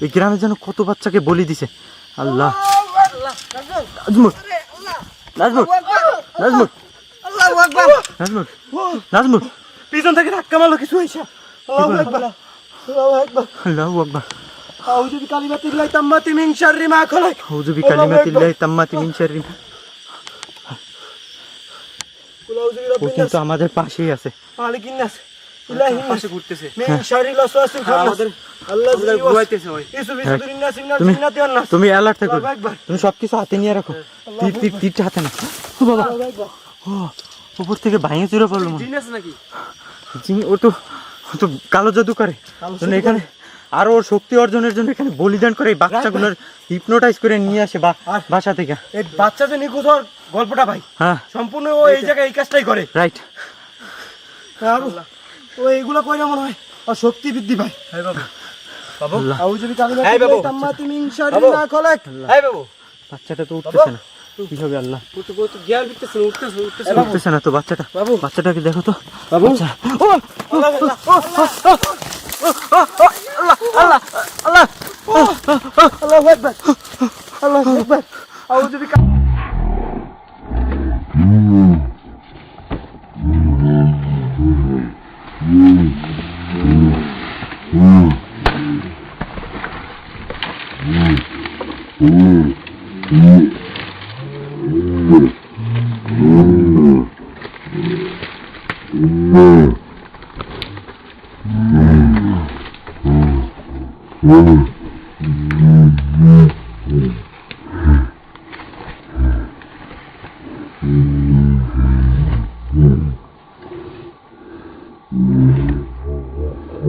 এই গ্রামের যেন কত বাচ্চাকে বলি দিছে। আল্লাহ, নাজমুল, নাজমুল, নাজমুল, নাজমুল, নাজমুল, পিছন থেকে ধাক্কা মারলো কিছু হইছে। আল্লাহু আকবার, আল্লাহু আকবার। আল্লাহু আকবার। আউযু বিকালিমাতিল্লাহি তাম্মাতি মিন শাররি মা খালাক। আউযু বিকালিমাতিল্লাহি তাম্মাতি মিন শাররি মা। কুল আউযু বিরাব্বিন পর্যন্ত নাস, আমাদের পাশেই আছে। মালিকিন নাস, ইলাহিন নাস, ঘুরতেছে মিন শাররিল ওয়াসওয়াসিল খান্নাস। আল্লাযী ঘুরাইতেছে ওই ইউসু বিসুদুরিন নাস মিনাল তুমি জিন্নাতি ওয়ান নাস। তুমি অ্যালার্ট থাকো, আল্লাহু আকবার। তুমি সবকিছু হাতে নিয়ে রাখো। তীরটা হাতে না। ও বাবা, আল্লাহু আকবার। ও উপর থেকে ভাঙে চুরে পড়লো মনে হয়। জিন আছে নাকি? ও তো কালো জাদু করে। জন্য এখানে আরো ওর শক্তি অর্জনের জন্য এখানে বলিদান করে এই বাচ্চাগুলোর হিপনোটাইজ করে নিয়ে আসে বাসা থেকে। এই বাচ্চা যে নিখোঁজ হওয়ার গল্পটা ভাই, হ্যাঁ, সম্পূর্ণ ও এই জায়গায় এই কাজটাই করে। রাইট। আর ও এইগুলা কইরা মনে হয় আর শক্তি বৃদ্ধি পায়। হ্যাঁ বাবু, বাবু, আল্লাহ, আউযু এই বিকালিমাতিল্লাহি বাবু। তাম্মাতি মিন শাররি মা খালাক। হ্যাঁ বাবু, বাচ্চাটা তো উঠতেছে না, কি হবে আল্লাহ? তো জ্ঞান উঠতেছে উঠতেছে উঠতেছে। উঠতেছে না তো বাচ্চাটা। বাবু। বাচ্চাটাকে দেখো তো। বাবু, আচ্ছা। আল্লাহু আকবার, আল্লাহু আকবার। আউযু বিকা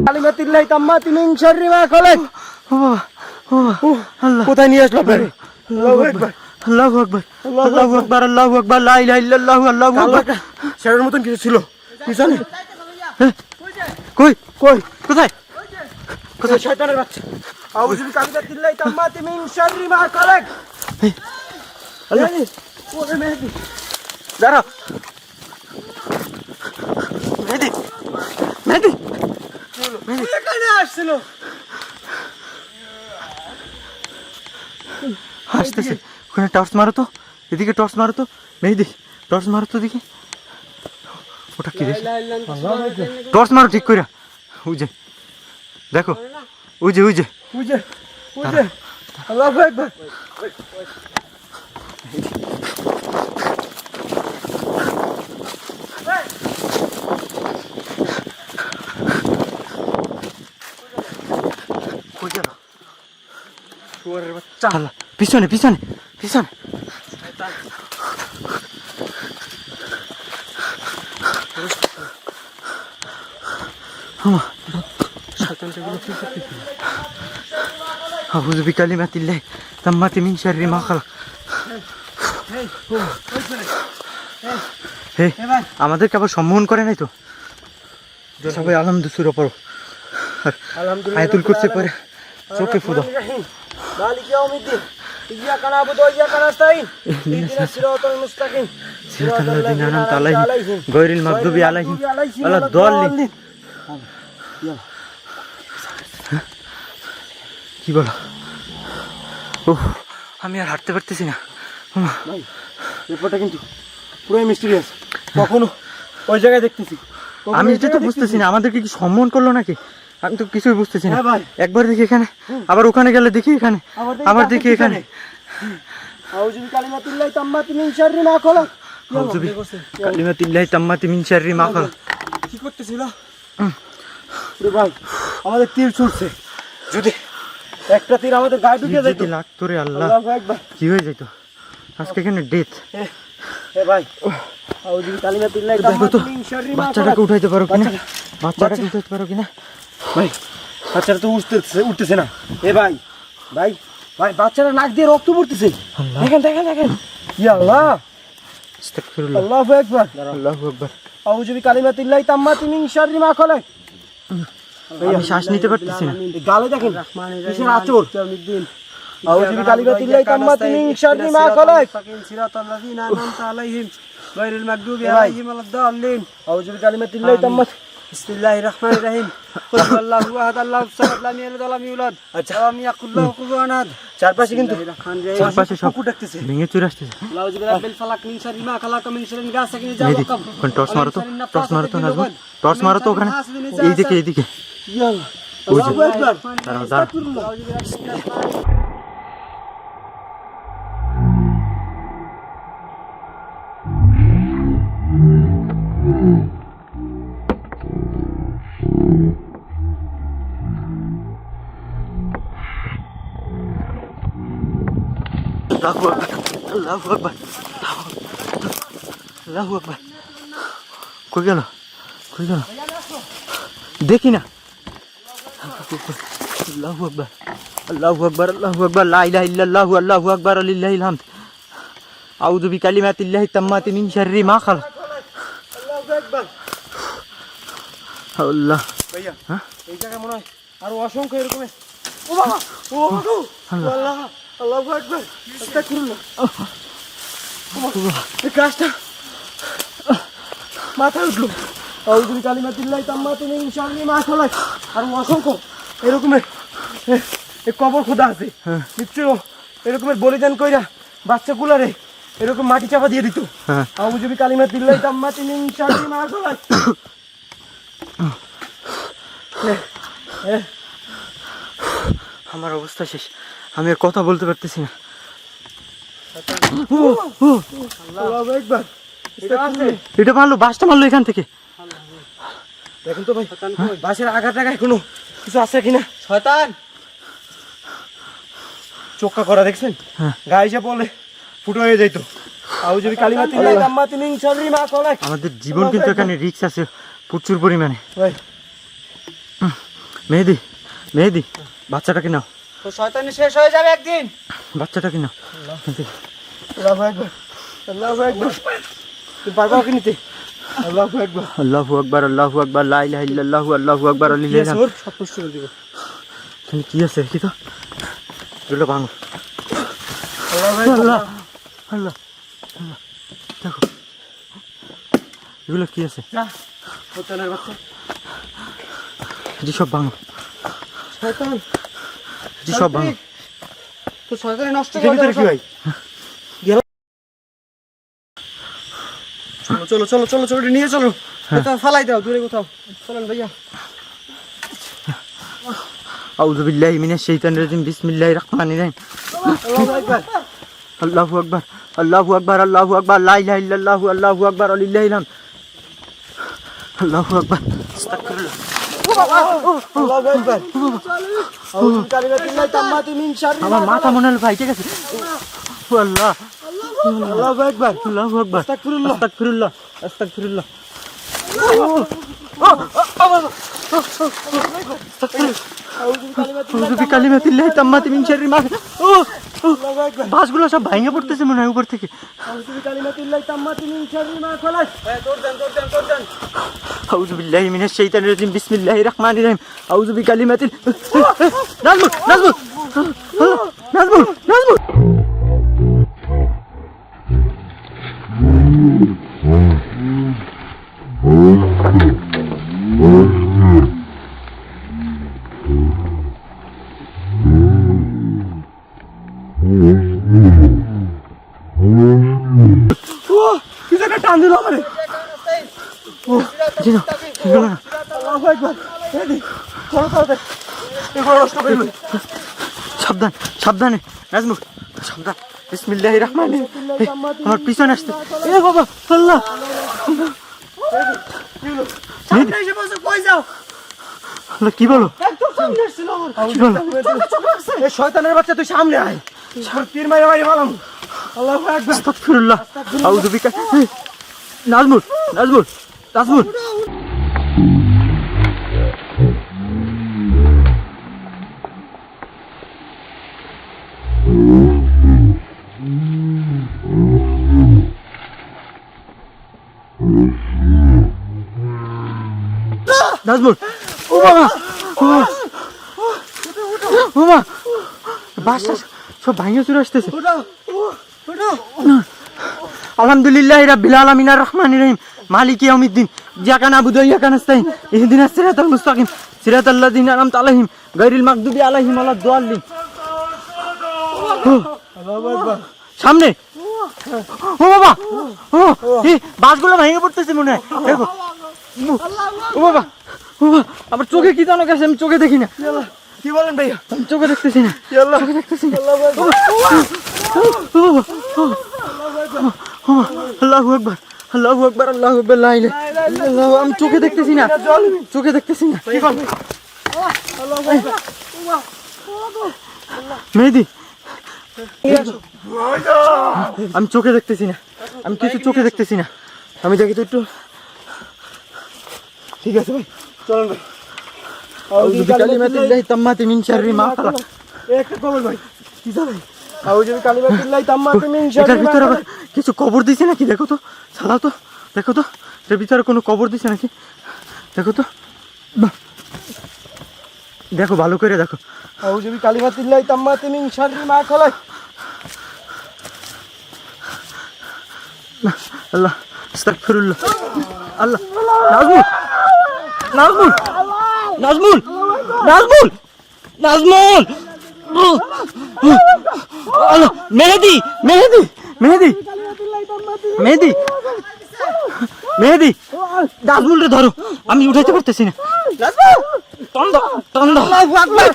কালিমাতিল্লাহি তাম্মাতি মিন শাররি মা খালাক। ও বাবা, ও বাবা, আল্লাহ, কোথায় নিয়ে আসলো আপনারে? আল্লাহু আকবার, আল্লাহু আকবার, আল্লাহু আকবার, আল্লাহু আকবার, লা ইলাহা ইল্লাল্লাহু, আল্লাহু আকবার। শেরের মতন কিছু ছিল পিছনে। কই কই? কোথায়? কোথায়? শয়তানের বাচ্চা। আউযু বিকালিমাতিল্লাহি তাম্মাতি মিন শাররি মা খালাক। আল্লাহ, মেহেদী, ওরে মেহেদী, দাঁড়াও। মেহেদী, মেহেদী, এখানে আসছিল। আসতেছে। ওখানে টর্চ মারো তো, এদিকে টর্চ মারো তো। মেহেদী, টর্চ মারো তো দেখি। ওটা কি দেখি? টর্চ মারো ঠিক করে। ওই যে দেখো, ওই যে বুঝে, বুঝে। আল্লাহু আকবার। কই গেল? আল্লাহ, পিছনে পিছনে পিছনে। আউযু বিকালিমাতিল্লাহি তাম্মাতি মিন শাররি মা খালাক। হে, আমাদেরকে আবার সম্মান করে নাই তো? সবাই আলহামদুলিল্লাহ পড়ো। আর আয়াতুল কুরসি পড়ে চোখে ফুদাও। মালিক ইয়াউমিদ্দিন, ইয়্যাকা না'বুদু ওয়া ইয়্যাকা নাস্তাঈন, ইহদিনাস সিরাতাল মুস্তাকিম, সিরাতাল লাযিনা আন'আমতা আলাইহিম গায়রিল মাগদুবি আলাইহিম ওয়ালাদ দাল্লিন। কি বলো? ওহ, আমি আর হাঁটতে পারতেছি না। ভাই, ব্যাপারটা কিন্তু পুরোই মিস্টেরিয়াস। কখনো ওই জায়গায় দেখতেছি, আমি এটা তো বুঝতেছি না, আমাদেরকে কি সম্মান করলো নাকি? আমি তো কিছুই বুঝতেছি না। হ্যাঁ ভাই। একবার দেখি এখানে, আবার ওখানে গেলে দেখি এখানে, আবার দেখি এখানে। আউযু বিকালিমাতিল্লাহি তাম্মাতি মিন শাররি মা খালাক। আউযু বিকালিমাতিল্লাহি তাম্মাতি মিন শাররি মা খালাক। কি করতেছিল? ওরে ভাই, আমাদের তীর ছুটছে। যদি একটা তীর আমাদের গায়ে ঢুকে যেত। যদি লাগতো রে আল্লাহ, আল্লাহু আকবার। কি হয়ে যেত আজকে এখানে ডেথ। এ ভাই আউযু বিকালিমাতিল্লাহি দেখো তো মিন শাররি মা বাচ্চাটাকে খালাক। উঠাইতে পারো কিনা, বাচ্চাটাকে উঠাইতে পারো কিনা। ভাই বাচ্চারা তো উঠতেছে না। এ ভাই ভাই ভাই বাচ্চারা নাক দিয়ে রক্ত পড়তেছে। দেখেন দেখেন দেখেন, ইয়া আল্লাহ, আস্তাগফিরুল্লাহ, আল্লাহু আকবার, আল্লাহু আকবার। আউযু বিকালিমাতিল্লাহি তাম্মাতি মিন শাররি মা খালাক। আমি শ্বাস নিতে পারতেছি না। এই গালে দেখেন কিসের আচর। আউযু বিকালিমাতিল্লাহি তাম্মাতি মিন শাররি মা খালাক। সিরাতাল্লাযীনা আন'আমতা আলাইহিম গায়রিল মাগদুবি ভাই। আলাইহিম ওয়ালাদ-দাল্লিন। আউযু বিকালিমাতিল্লাহি তাম্মাতি। বিসমিল্লাহির রহমানির রহিম। কুল হুয়াল্লাহু আহাদ আল্লাহু সামাদ লাম ইয়ালিদ ওয়া লাম ইউলাদ আচ্ছা। ওয়া লাম ইয়াকুল লাহু কুফুওয়ান আহাদ। চারপাশে কিন্তু চারপাশে সব কুকুর ডাকতেছে। ভেঙে চুরে আসতেছে। আউযু বিরাব্বিল ফালাক মিন শাররি মা খালাক মিন শাররি গাসিকিন ইযা মেহেদি, ওয়াকাব। ওখানে টর্চ মারো তো, ওয়া মিন শাররি টর্চ মারো তো নাফাসাতি ফিল নাজমুল, উকাদ। টর্চ মারো তো ওখানে, এইদিকে এইদিকে। ইয়া আল্লাহ, ওই যে। আল্লাহু আকবার। দাঁড়াও দাঁড়াও। আউযু বিরাব্বিল আল্লাহু আকবার, আল্লাহু আকবার, আল্লাহু আকবার। কই গেল, কই গেল, দেখি না। আল্লাহু আকবার, আল্লাহু আকবার, আল্লাহু আকবার, লা ইলাহা ইল্লাল্লাহু, আল্লাহু আকবার, লিল্লাহিল হামদ। আউযু বিকালিমাতিল্লাহি তাম্মাতি মিন শাররি মা খালাক। আল্লাহু আকবার। আল্লাহ, ভাইয়া হ্যাঁ? এই জায়গায় মনে হয় আরো অসংখ্য এরকম। ও বাবা, ও বাবা, আল্লাহ, আল্লাহু আকবার, আস্তাগফিরুল্লাহ। এই গাছটা মাথায় উঠলো। আউযু বিকালিমাতিল্লাহি তাম্মাতি মিন শাররি মা খালাক। আর অসংখ্য এরকমের এই কবর খোদা আছে। নিশ্চয় এরকমের বলিদান কইরা বাচ্চাগুলারে এরকম মাটি চাপা দিয়ে দিত। হ্যাঁ। আউযু বিকালিমাতিল্লাহি তাম্মাতি মিন শাররি মা খালাক। আমার অবস্থা শেষ, আমি আর কথা বলতে পারতেছি না। আল্লাহু আকবার। এটা আছে। এটা মারলো, বাসটা মারলো এখান থেকে। দেখুন তো ভাই, বাসের আঘাত টাঘায় কোনো কিছু আছে কিনা। শয়তান চোখা করা দেখছেন, হ্যাঁ। গায়ে এসে পড়লে ফুটো হয়ে যাইতো। আউযু বিকালিমাতিল্লাহি তাম্মাতি মিন শাররি মা খালাক। আমাদের জীবন কিন্তু এখানে রিস্ক আছে প্রচুর পরিমাণে। ভাই মেহেদি, মেহেদি, বাচ্চাটাকে নাও, তো শয়তানি শেষ হয়ে যাবে একদিন। বাচ্চাটাকে নাও। আল্লাহু আকবার, আল্লাহু আকবার। তুমি পারবা ওকে নিতে? আল্লাহু আকবার। আল্লাহু আকবার, আল্লাহু আকবার, লা ইলাহা ইল্লাল্লাহু, আল্লাহু আকবার, লিল্লাহিল হামদ। সব নষ্ট করে দিব। এখানে কি আছে কি তো, এগুলো ভাঙো। আল্লাহু আকবার। আল্লাহ, আল্লাহ, আল্লাহ, দেখো এগুলো কি আছে, যা, শয়তানের বাচ্চা। এটি সব ভাঙো, শয়তান, এটি সব ভাঙো। তো শয়তানি নষ্ট এটার করে ভিতরে কি দাও। ভাই? গেল। চলো চলো চলো চলো, এটা নিয়ে চলো। এটা ফালাই দাও দূরে কোথাও। চলেন ভাইয়া। আউযু বিল্লাহি মিনাশ শাইতানির রাজিম, বিসমিল্লাহির রহমানির রহিম। আল্লাহু আকবার। আল্লাহু আকবার, আল্লাহু আকবার, আল্লাহু আকবার, লা ইলাহা ইল্লাল্লাহু, আল্লাহু আকবার, লিল্লাহিল হামদ। আল্লাহু আকবার, আস্তাগফিরুল্লাহ। আল্লাহু আকবার। আউযু বিকালিমাতিল্লাহি তাম্মাতি মিন শাররি মা আমার মাথা মনে হলো ভাই, ঠিক আছে। ও আল্লাহ, আল্লাহু আকবার। আল্লাহু আকবার, আস্তাগফিরুল্লাহ। আস্তাগফিরুল্লাহ, আস্তাগফিরুল্লাহ। আউযু বিকালিমাতিল্লাহি তাম্মাতি মিন শাররি মা খালাক। আল্লাহু আকবার। বাসগুলো সব ভাঙে পড়তেছে মনে হয় উপর থেকে। আউযু বিকালিমাতিল্লাহি তাম্মাতি মিন শাররি মা খালাক। দৌড় দেন দৌড় দেন দৌড় দেন। আউযু বিল্লাহি মিনাশ শাইতানির রাজিম, বিসমিল্লাহির রহমানির রহিম। আউযু বিকালিমাতিল নাজমুল, নাজমুল, নাজমুল, নাজমুল। ও কিছু একটা টান দিল আমারে। জিনো, এগুলো না। আল্লাহু আকবার। এই চলো তাড়াতাড়ি, এগুলো নষ্ট করবে। সাবধান, সাবধানে নাজমুল, সাবধান। বিসমিল্লাহির রহমানির রহিম। আমার পিছনে আসছে। এ বাবা, আল্লাহ, সামনে এসে বসে কই যাও? আল্লাহ, কি বলো? একদম এই শয়তানের বাচ্চা তুই সামনে আয় তীর মারে মারি মারাম আল্লাহু আকবার আস্তাগফিরুল্লাহ আউযু বিকা নাজমুল নাজমুল নাজমুল নাজমুল ও বাবা ও মা বাসা সব ভাঙে চলে আসতেছে আলহামদুলিল্লাহ রাব্বিল আলামিন আর রহমানির রহিম মালিকি ইয়াউমিদ্দিন ইয়াকা নাবুদু ওয়া ইয়াকা নাস্তাইন ইহদিনাস সিরাতাল মুস্তাকিম সিরাতাল লাযিনা আনআমতা আলাইহিম গায়রিল মাগদুবি আলাইহিম ওয়ালাদ-দাল্লিন সামনে ও বাবা ও এই বাসগুলো ভেঙে পড়তেছে মনে হয় দেখো ও বাবা আমার চোখে কি জানো গেছে আমি চোখে দেখি না কি বলেন ভাইয়া আমি চোখে দেখতেছি না চোখে দেখতেছি না আল্লাহু আকবার আল্লাহু আকবার আল্লাহু আকবার লা ইলাহা ইল্লাল্লাহ আমি চোখে দেখতেছি না চোখে দেখতেছি না মেহেদি আমি চোখে দেখতেছি না আমি কিছু চোখে দেখতেছি না আমি দেখি তো একটু ঠিক আছে ভাই চলেন ভাই আউযু বিকালিমাতিল্লাহি তাম্মাতি মিন শাররি মা খালাক একটা কবর ভাই কি জানো আউযু বিকালিমাতিল্লাহি তাম্মাতি মিন এটার শাররি মা ভিতরে আবার কিছু কবর দিছে নাকি দেখো তো চালাও তো দেখো তো এর ভিতরে কোনো কবর দিছে নাকি দেখো তো বাহ। দেখো ভালো করে দেখো আউযু বিকালিমাতিল্লাহি তাম্মাতি মিন শাররি মা খালাক আল্লাহ আস্তাগফিরুল্লাহ আল্লাহ নাজমুল নাজমুল নাজমুল নাজমুল নাজমুল আল্লাহ মেহেদি মেহেদি মেহেদি মেহেদি মেহেদি নাজমুল রে ধরো আমি উঠাইতে পারতেছি না টান দাও টান দাও আল্লাহু আকবার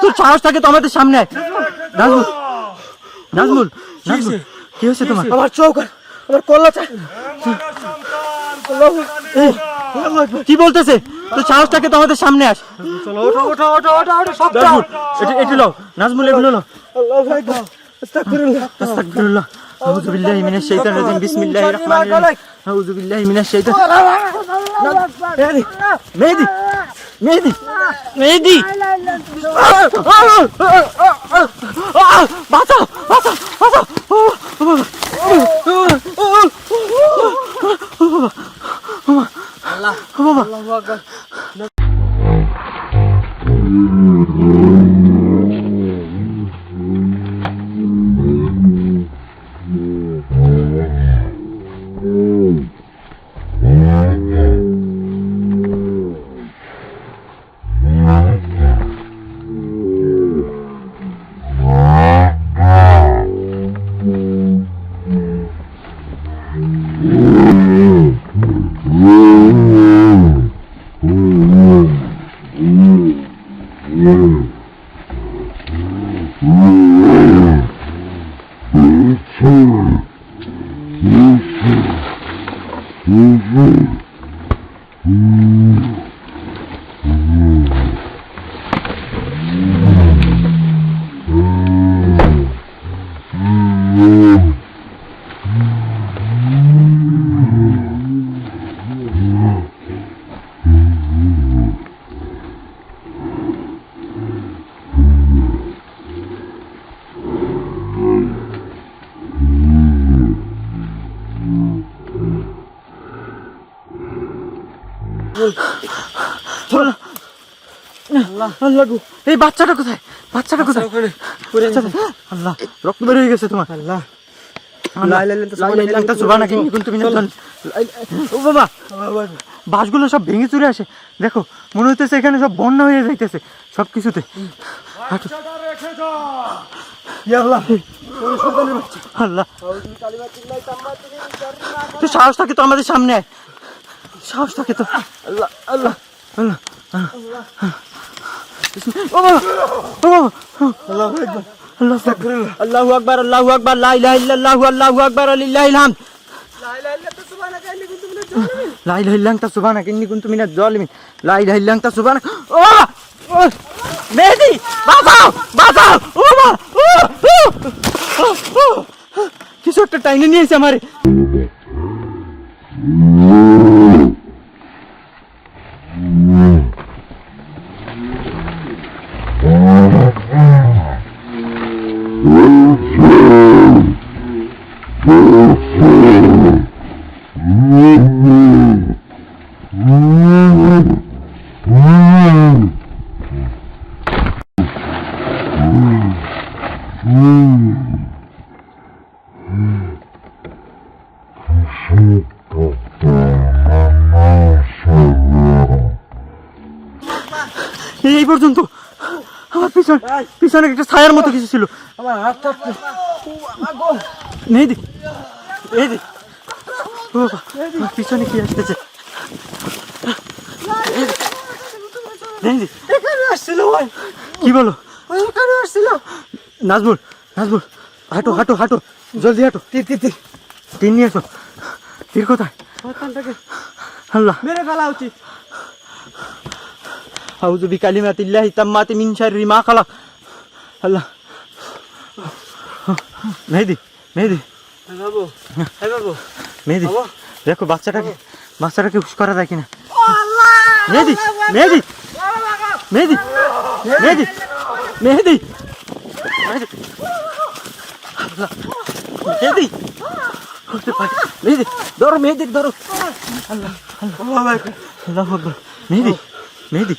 তোর সাহস থাকে তো আমাদের সামনে আয়। নাজমুল নাজমুল নাজমুল কি হয়েছে তোমার আমার চোখ আমার কল্লা চাই কি বলতেছে তোর সাহস থাকে তো আমাদের সামনে আস চলো ওঠো ওঠো ওঠো ওঠো ওঠো সব নাজমুল এটি লও নাজমুল এগুলো লও আল্লাহু আকবার আস্তাগফিরুল্লাহ আস্তাগফিরুল্লাহ আউযু বিল্লাহি মিনাশ শাইতানির রাজিম বিসমিল্লাহির রহমানির রহিম আউযু বিল্লাহি মিনাশ শাইতান মেহেদি মেহেদি মেহেদি বাঁচাও বাঁচাও বাঁচাও আল্লাহু আকবার Yeah. আল্লাহ গো, এই বাচ্চাটা কোথায়? বাচ্চাটা কোথায়? বাচ্চাটা- আল্লাহ, রক্ত বের হয়ে গেছে তোমার। আল্লাহ আল্লাহ, লা ইলাহা ইল্লা আনতা সুবহানাকা ইন্নী কুনতু মিনাজ জালিমিন। ও বাবা, বাঁশগুলো সব ভেঙে চুরে আসে। দেখো, মনে হইতেছে এখানে সব বন্যা হয়ে যাইতেছে সব কিছুতে। আল্লাহ, আল্লাহ, তো সাহস থাকে তো আমাদের সামনে আয়। সাহস থাকে তো। আল্লাহ, আল্লাহ, আল্লাহ, ও বাবা, ও বাবা, আল্লাহু আকবার, আল্লাহু আকবার, লা ইলাহা ইল্লাল্লাহু, আল্লাহু আকবার, লিল্লাহিল হামদ। লা ইলাহা ইল্লা আনতা সুবহানাকা ইন্নী কুনতু মিনাজ জালিমিন। লা ইলাহা ইল্লা আনতা সুবহানাকা। ও ও, মেহেদী, বাঁচাও, বাঁচাও, ও বাবা, ও, কিছু একটা টাইনে নিয়েছে আমারে। এই পর্যন্ত আমার পিছনে একটা ছায়ার মতো কিছু ছিল। আমার হাতটা মেহেদী, মেহেদী, ও বাবা, আমার পিছনে কি আসতেছে? মেহেদী, এখানে আসছিল ভাই, কি বলো? ওই এখানে আসছিল। নাজমুল, নাজমুল, হাঁটো, হাঁটো, হাঁটো, জলদি হাঁটো। তীর নিয়ে এসো। তীর কোথায়? শয়তানটাকে আল্লাহ, মেরে ফেলা উচিত। আউযু বিকালিমাতিল্লাহি তাম্মাতি মিন শাররি মা খালাক। আল্লাহ, মেহেদী, মেহেদী, বাবু, এই বাবু, মেহেদী, বাবা। দেখো বাচ্চাটাকে হুশ করা যায় কিনা। মেহেদী, মেহেদী, মেহেদী, মেহেদী, মেহেদী, মেহেদী, আল্লাহ, মেহেদী, উঠতে পারে। মেহেদী, ধরো, মেহেদী, ধরো। আল্লাহ, আল্লাহ, আল্লাহু আকবার। মেহেদী, মেহেদী,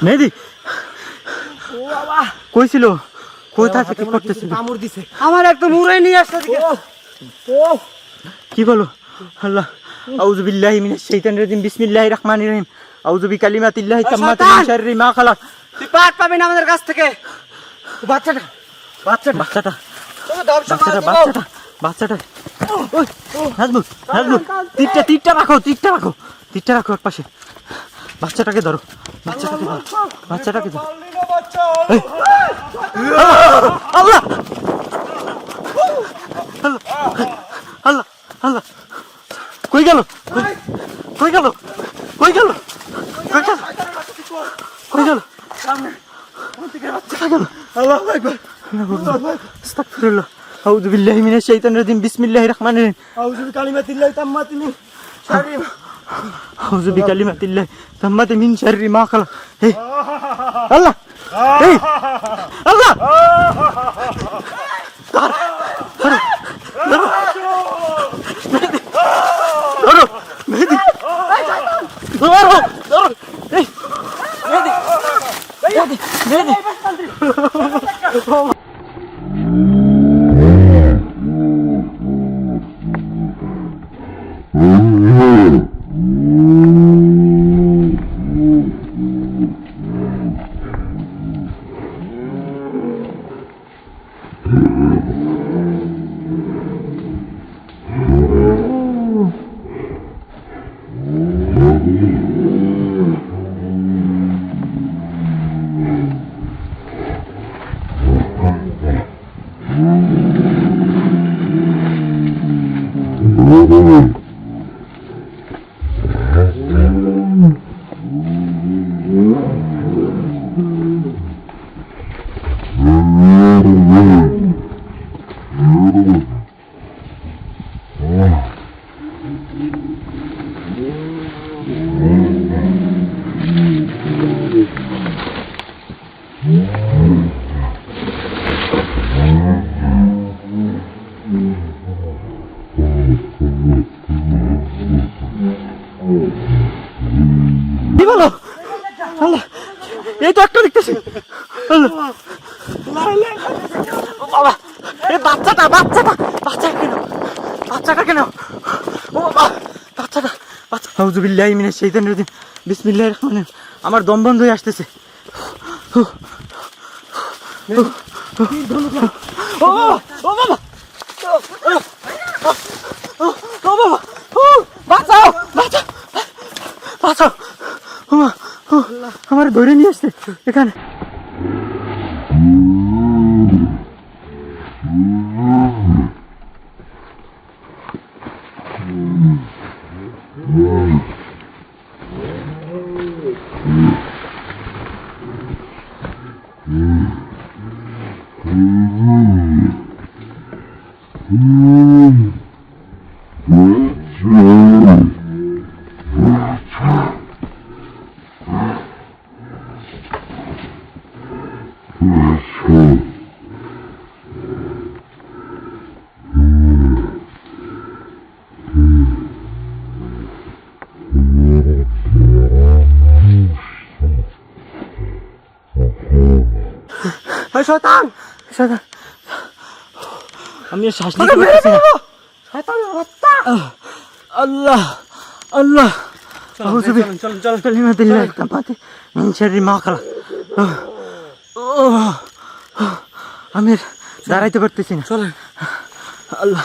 মেহেদী, কই ছিল? কোথা থেকে করতেছিল? কামড় দিছে আমার, একদম উড়ে নিয়ে আসছে দিকে। কি বলো? আল্লাহ, আউযু বিল্লাহি মিনাশ শাইতানির রাজিম, বিসমিল্লাহির রহমানির রহিম, আউযু বিকালিমাতিল্লাহি তাম্মাতি মিন শাররি মা খালাক। তুই পার পাবি না আমাদের কাছ থেকে। বাচ্চাটা, বাচ্চাটা, বাচ্চাটা, তোকে ধ্বংস করে বাচ্চাটা, দেব। বাচ্চাটা, বাচ্চাটা, ওই, নাজমুল, নাজমুল, তীরটা রাখো, তীরটা রাখো, তীরটা রাখো এক পাশে। বাচ্চাটাকে ধরো, বাচ্চাটাকে ধরো, বাচ্চাটাকে ধরো। এই, আল্লাহ, আল্লাহ, আল্লাহ, আল্লাহ, কই গেল? কই গেল? কই গেল? কই গেল? কই গেল? সামনে কোন দিকে বাচ্চা? কোথায় গেল? আল্লাহু আকবার। আস্তাগফিরুল্লাহ। আউযু বিল্লাহি মিনাশ শাইতানির রাজিম। বিসমিল্লাহির রহমানির রহিম। আউযু বিকালিমাতিল্লাহি তাম্মাতি মিন শাররি আউযু বিকালিমাতিল্লাহি তাম্মাতি মিন শাররি মা খালাক। এই আল্লাহ, এই আল্লাহ, ধরো মেহেদি, ধরো ধরো, এই মেহেদি, মেহেদি, মেহেদি। কি বলো? আল্লাহ, এই তো একটা দেখতেছি। আল্লাহ, ও বাবা, এই বাচ্চাটা কেন? বাচ্চাটা কেন? ও বাবা, বাচ্চাটা। আউযু বিল্লাহি মিনাশ শাইতানির রাজিম। বিসমিল্লাহির রহমানির রহিম। আমার দম বন্ধ হয়ে আসতেছে। ও বাবা, ও বাবা, বাঁচাও, বাঁচাও, বাঁচাও। আমার ধরে নিয়ে আসছে এখানে। শয়তান, শয়তান, আমি আর শ্বাস নিতে পারতেছি না। আল্লাহ, আল্লাহ, আউযু বিকালিমাতিল্লাহি তাম্মাতি মিন শাররি মা খালাক। আমি আর দাঁড়াইতে পারতেছি না। চলেন। আল্লাহ,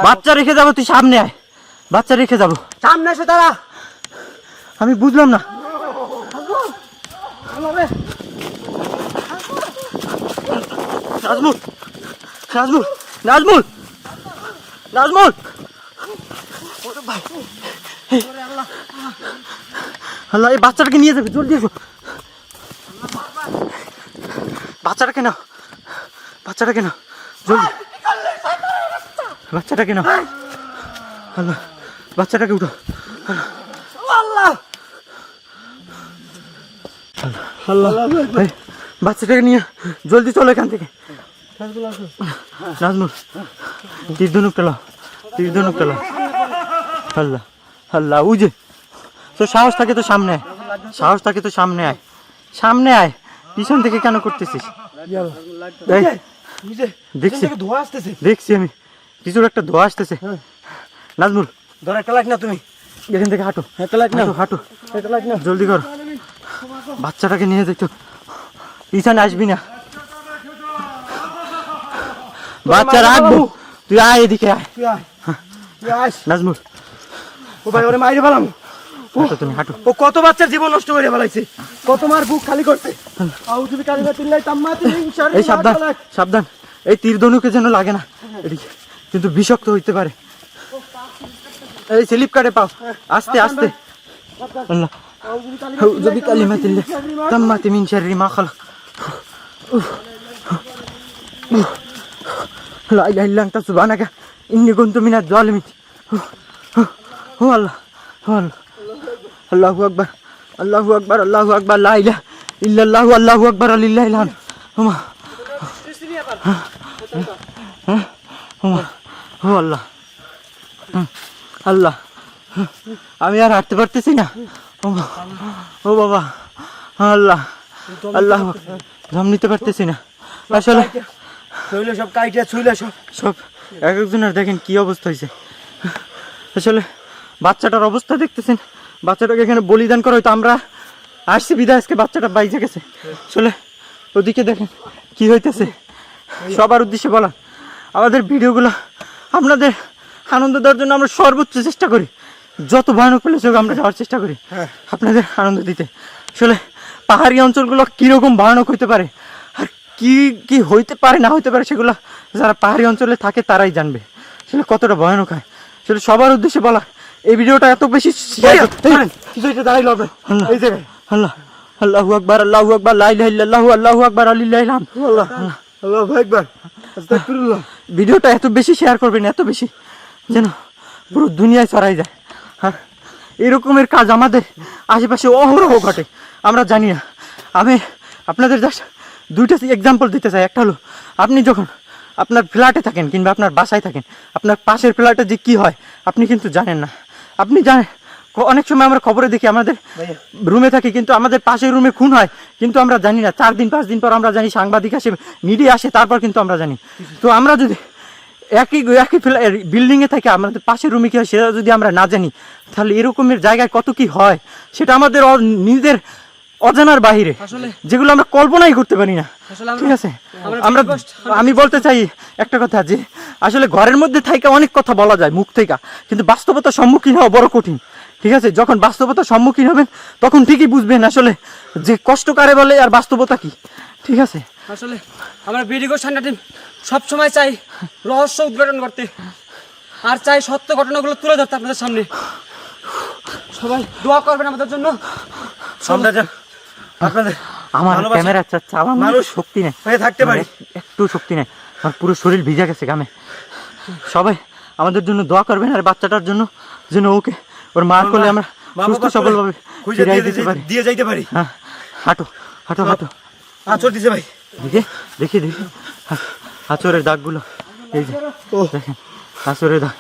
বাচ্চা রেখে যাবো, তুই সামনে আয়। বাচ্চা রেখে যাবো। সামনে এসে দাঁড়া। আমি বুঝলাম না। নাজমুল, নাজমুল, নাজমুল, নাজমুল, আল্লাহ, এই বাচ্চাটাকে নিয়ে যাবে, জলদি এসো। বাচ্চাটাকে নাও, বাচ্চাটাকে নাও, জলদি, বাচ্চাটাকে নাও। আল্লাহ, বাচ্চাটাকে উঠো। আল্লাহ, আল্লাহ, এই বাচ্চাটাকে নিয়ে জলদি চলো এখান থেকে। নাজমুল, তীর ধনুক পেলাও, তীর ধনুক পেলাও। আল্লাহ, আল্লাহ, উজে তো সাহস থাকে তো সামনে আয়, সাহস থাকে তো সামনে আয়, সামনে আয়। পিছন থেকে কেন করতেছিস? এই, দেখছি, ধোয়া আসতেছে। দেখছি আমি কিছুর একটা ধোয়া আসতেছে। নাজমুল, ধর একটা লাগ না তুমি, এখান থেকে হাঁটো, একটা লাগ না, হাঁটো, হাঁটো, একটা লাগ না। জলদি করো। বাচ্চাটাকে নিয়ে যেত, পিছনে আসবি না। বাচ্চা রাখবো, তুই আয় এদিকে আয়। তুই আয়, তুই আস। নাজমুল, ও ভাই, ওরে মাইরে ফেলাম। হাঁটো, তুমি হাঁটো। ও কত বাচ্চার জীবন নষ্ট করে ফেলাইছে, কত মার বুক খালি করছে। আউযু বিকালিমাতিল্লাহি তাম্মাতি মিন শাররি এই মা সাবধান, খালাক। সাবধান, এই তীর ধনুকে যেন লাগে না এদিকে, কিন্তু বিষাক্ত হইতে পারে। এই স্লিপ কাটে পাও, আস্তে আস্তে। আল্লাহ, أعوذ بكلمات الله تامات من شر ما خلق لا إله إلا أنت سبحانك إني كنت من الظالمين هو الله هو الله الله أكبر الله أكبر الله أكبر لا إله إلا الله والله أكبر لله الحمد هو الله আল্লাহ আমি আর হাঁটতে পারতেছি না ও বাবা আল্লাহ আল্লাহ দম নিতে পারতেছি না আসলে ছুইলে সব কাইটা ছুইলে সব সব এক একজনের দেখেন কি অবস্থা হয়েছে আসলে বাচ্চাটার অবস্থা দেখতেছেন বাচ্চাটাকে এখানে বলিদান করা হয়তো আমরা আসছি বিদায় আজকে বাচ্চাটা বাইজে গেছে আসলে ওদিকে দেখেন কি হইতেছে সবার উদ্দেশ্যে বলা আমাদের ভিডিওগুলো আপনাদের আনন্দ দেওয়ার জন্য আমরা সর্বোচ্চ চেষ্টা করি যত ভয়ানক প্লেসে হোক আমরা যাওয়ার চেষ্টা করি আপনাদের আনন্দ দিতে আসলে পাহাড়ি অঞ্চলগুলো কীরকম ভয়ানক হইতে পারে আর কি কি হইতে পারে না হইতে পারে সেগুলো যারা পাহাড়ি অঞ্চলে থাকে তারাই জানবে আসলে কতটা ভয়ানক হয় আসলে সবার উদ্দেশ্যে বলা এই ভিডিওটা এত বেশি দাঁড়াইল হবে এই জায়গায় আল্লাহ আল্লাহু আকবার আল্লাহু আকবার লা ইলাহা ইল্লাল্লাহু আল্লাহু আকবার লিল্লাহিল হামদ আল্লাহ আল্লাহু আকবার আস্তাগফিরুল্লাহ ভিডিওটা এত বেশি শেয়ার করবেন এত বেশি যেন পুরো দুনিয়ায় ছড়াই যায় হ্যাঁ এরকমের কাজ আমাদের আশেপাশে অহরহ ঘটে আমরা জানি না আমি আপনাদের জাস্ট দুইটা এক্সাম্পল দিতে চাই একটা হলো আপনি যখন আপনার ফ্ল্যাটে থাকেন কিংবা আপনার বাসায় থাকেন আপনার পাশের ফ্ল্যাটে যে কী হয় আপনি কিন্তু জানেন না আপনি জানেন অনেক সময় আমরা খবরে দেখি আমাদের রুমে থাকি কিন্তু আমাদের পাশের রুমে খুন হয় কিন্তু আমরা জানি না 4 দিন 5 দিন পর আমরা জানি সাংবাদিক আসে মিডিয়া আসে তারপর কিন্তু আমরা জানি তো আমরা যদি একই বিল্ডিংয়ে থাকে আমাদের পাশের রুমে কী হয় সেটা যদি আমরা না জানি তাহলে এরকমের জায়গায় কত কি হয় সেটা আমাদের নিজেদের অজানার বাহিরে যেগুলো আমরা কল্পনাই করতে পারি না ঠিক আছে আমরা আমি বলতে চাই একটা কথা যে আসলে ঘরের মধ্যে থেকে অনেক কথা বলা যায় মুখ থেকে কিন্তু বাস্তবতার সম্মুখীন হওয়া বড় কঠিন ঠিক আছে যখন বাস্তবতার সম্মুখীন হবেন তখন ঠিকই বুঝবেন আসলে যে কষ্ট কারে বলে আর বাস্তবতা কি ঠিক আছে আসলে আমরা বিডিগো ঠান্ডা টিম সবসময় চাই রহস্য উদ্ঘাটন করতে আর চাই সত্য ঘটনাগুলো তুলে ধরতে আপনাদের সামনে সবাই দোয়া করবেন আমাদের জন্য আমরা যা আপনাদের আমার ভালোবাসা- ক্যামেরা চাচ্ছে আমার মানুষ শক্তি নেই হয়ে থাকতে পারি একটু শক্তি নেই আমার পুরো শরীর ভিজে গেছে গামে সবাই আমাদের জন্য দোয়া করবেন আর বাচ্চাটার জন্য যেন ওকে ওর মার করলে আমরা মা সুস্থ বাবা সবলভাবে খুঁজে ফিরাই দিয়ে দিতে পারি দিয়ে যাইতে পারি হ্যাঁ হাঁটো হাঁটো হাঁটো আচর দিছে ভাই দেখি দেখি আচরের দাগগুলো এই যে দেখেন আচরের দাগ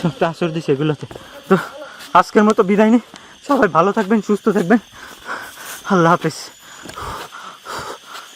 একটা আচর দিছে এগুলোতে তো আজকের মতো বিদায় নেই সবাই ভালো থাকবেন সুস্থ থাকবেন আল্লাহ হাফেজ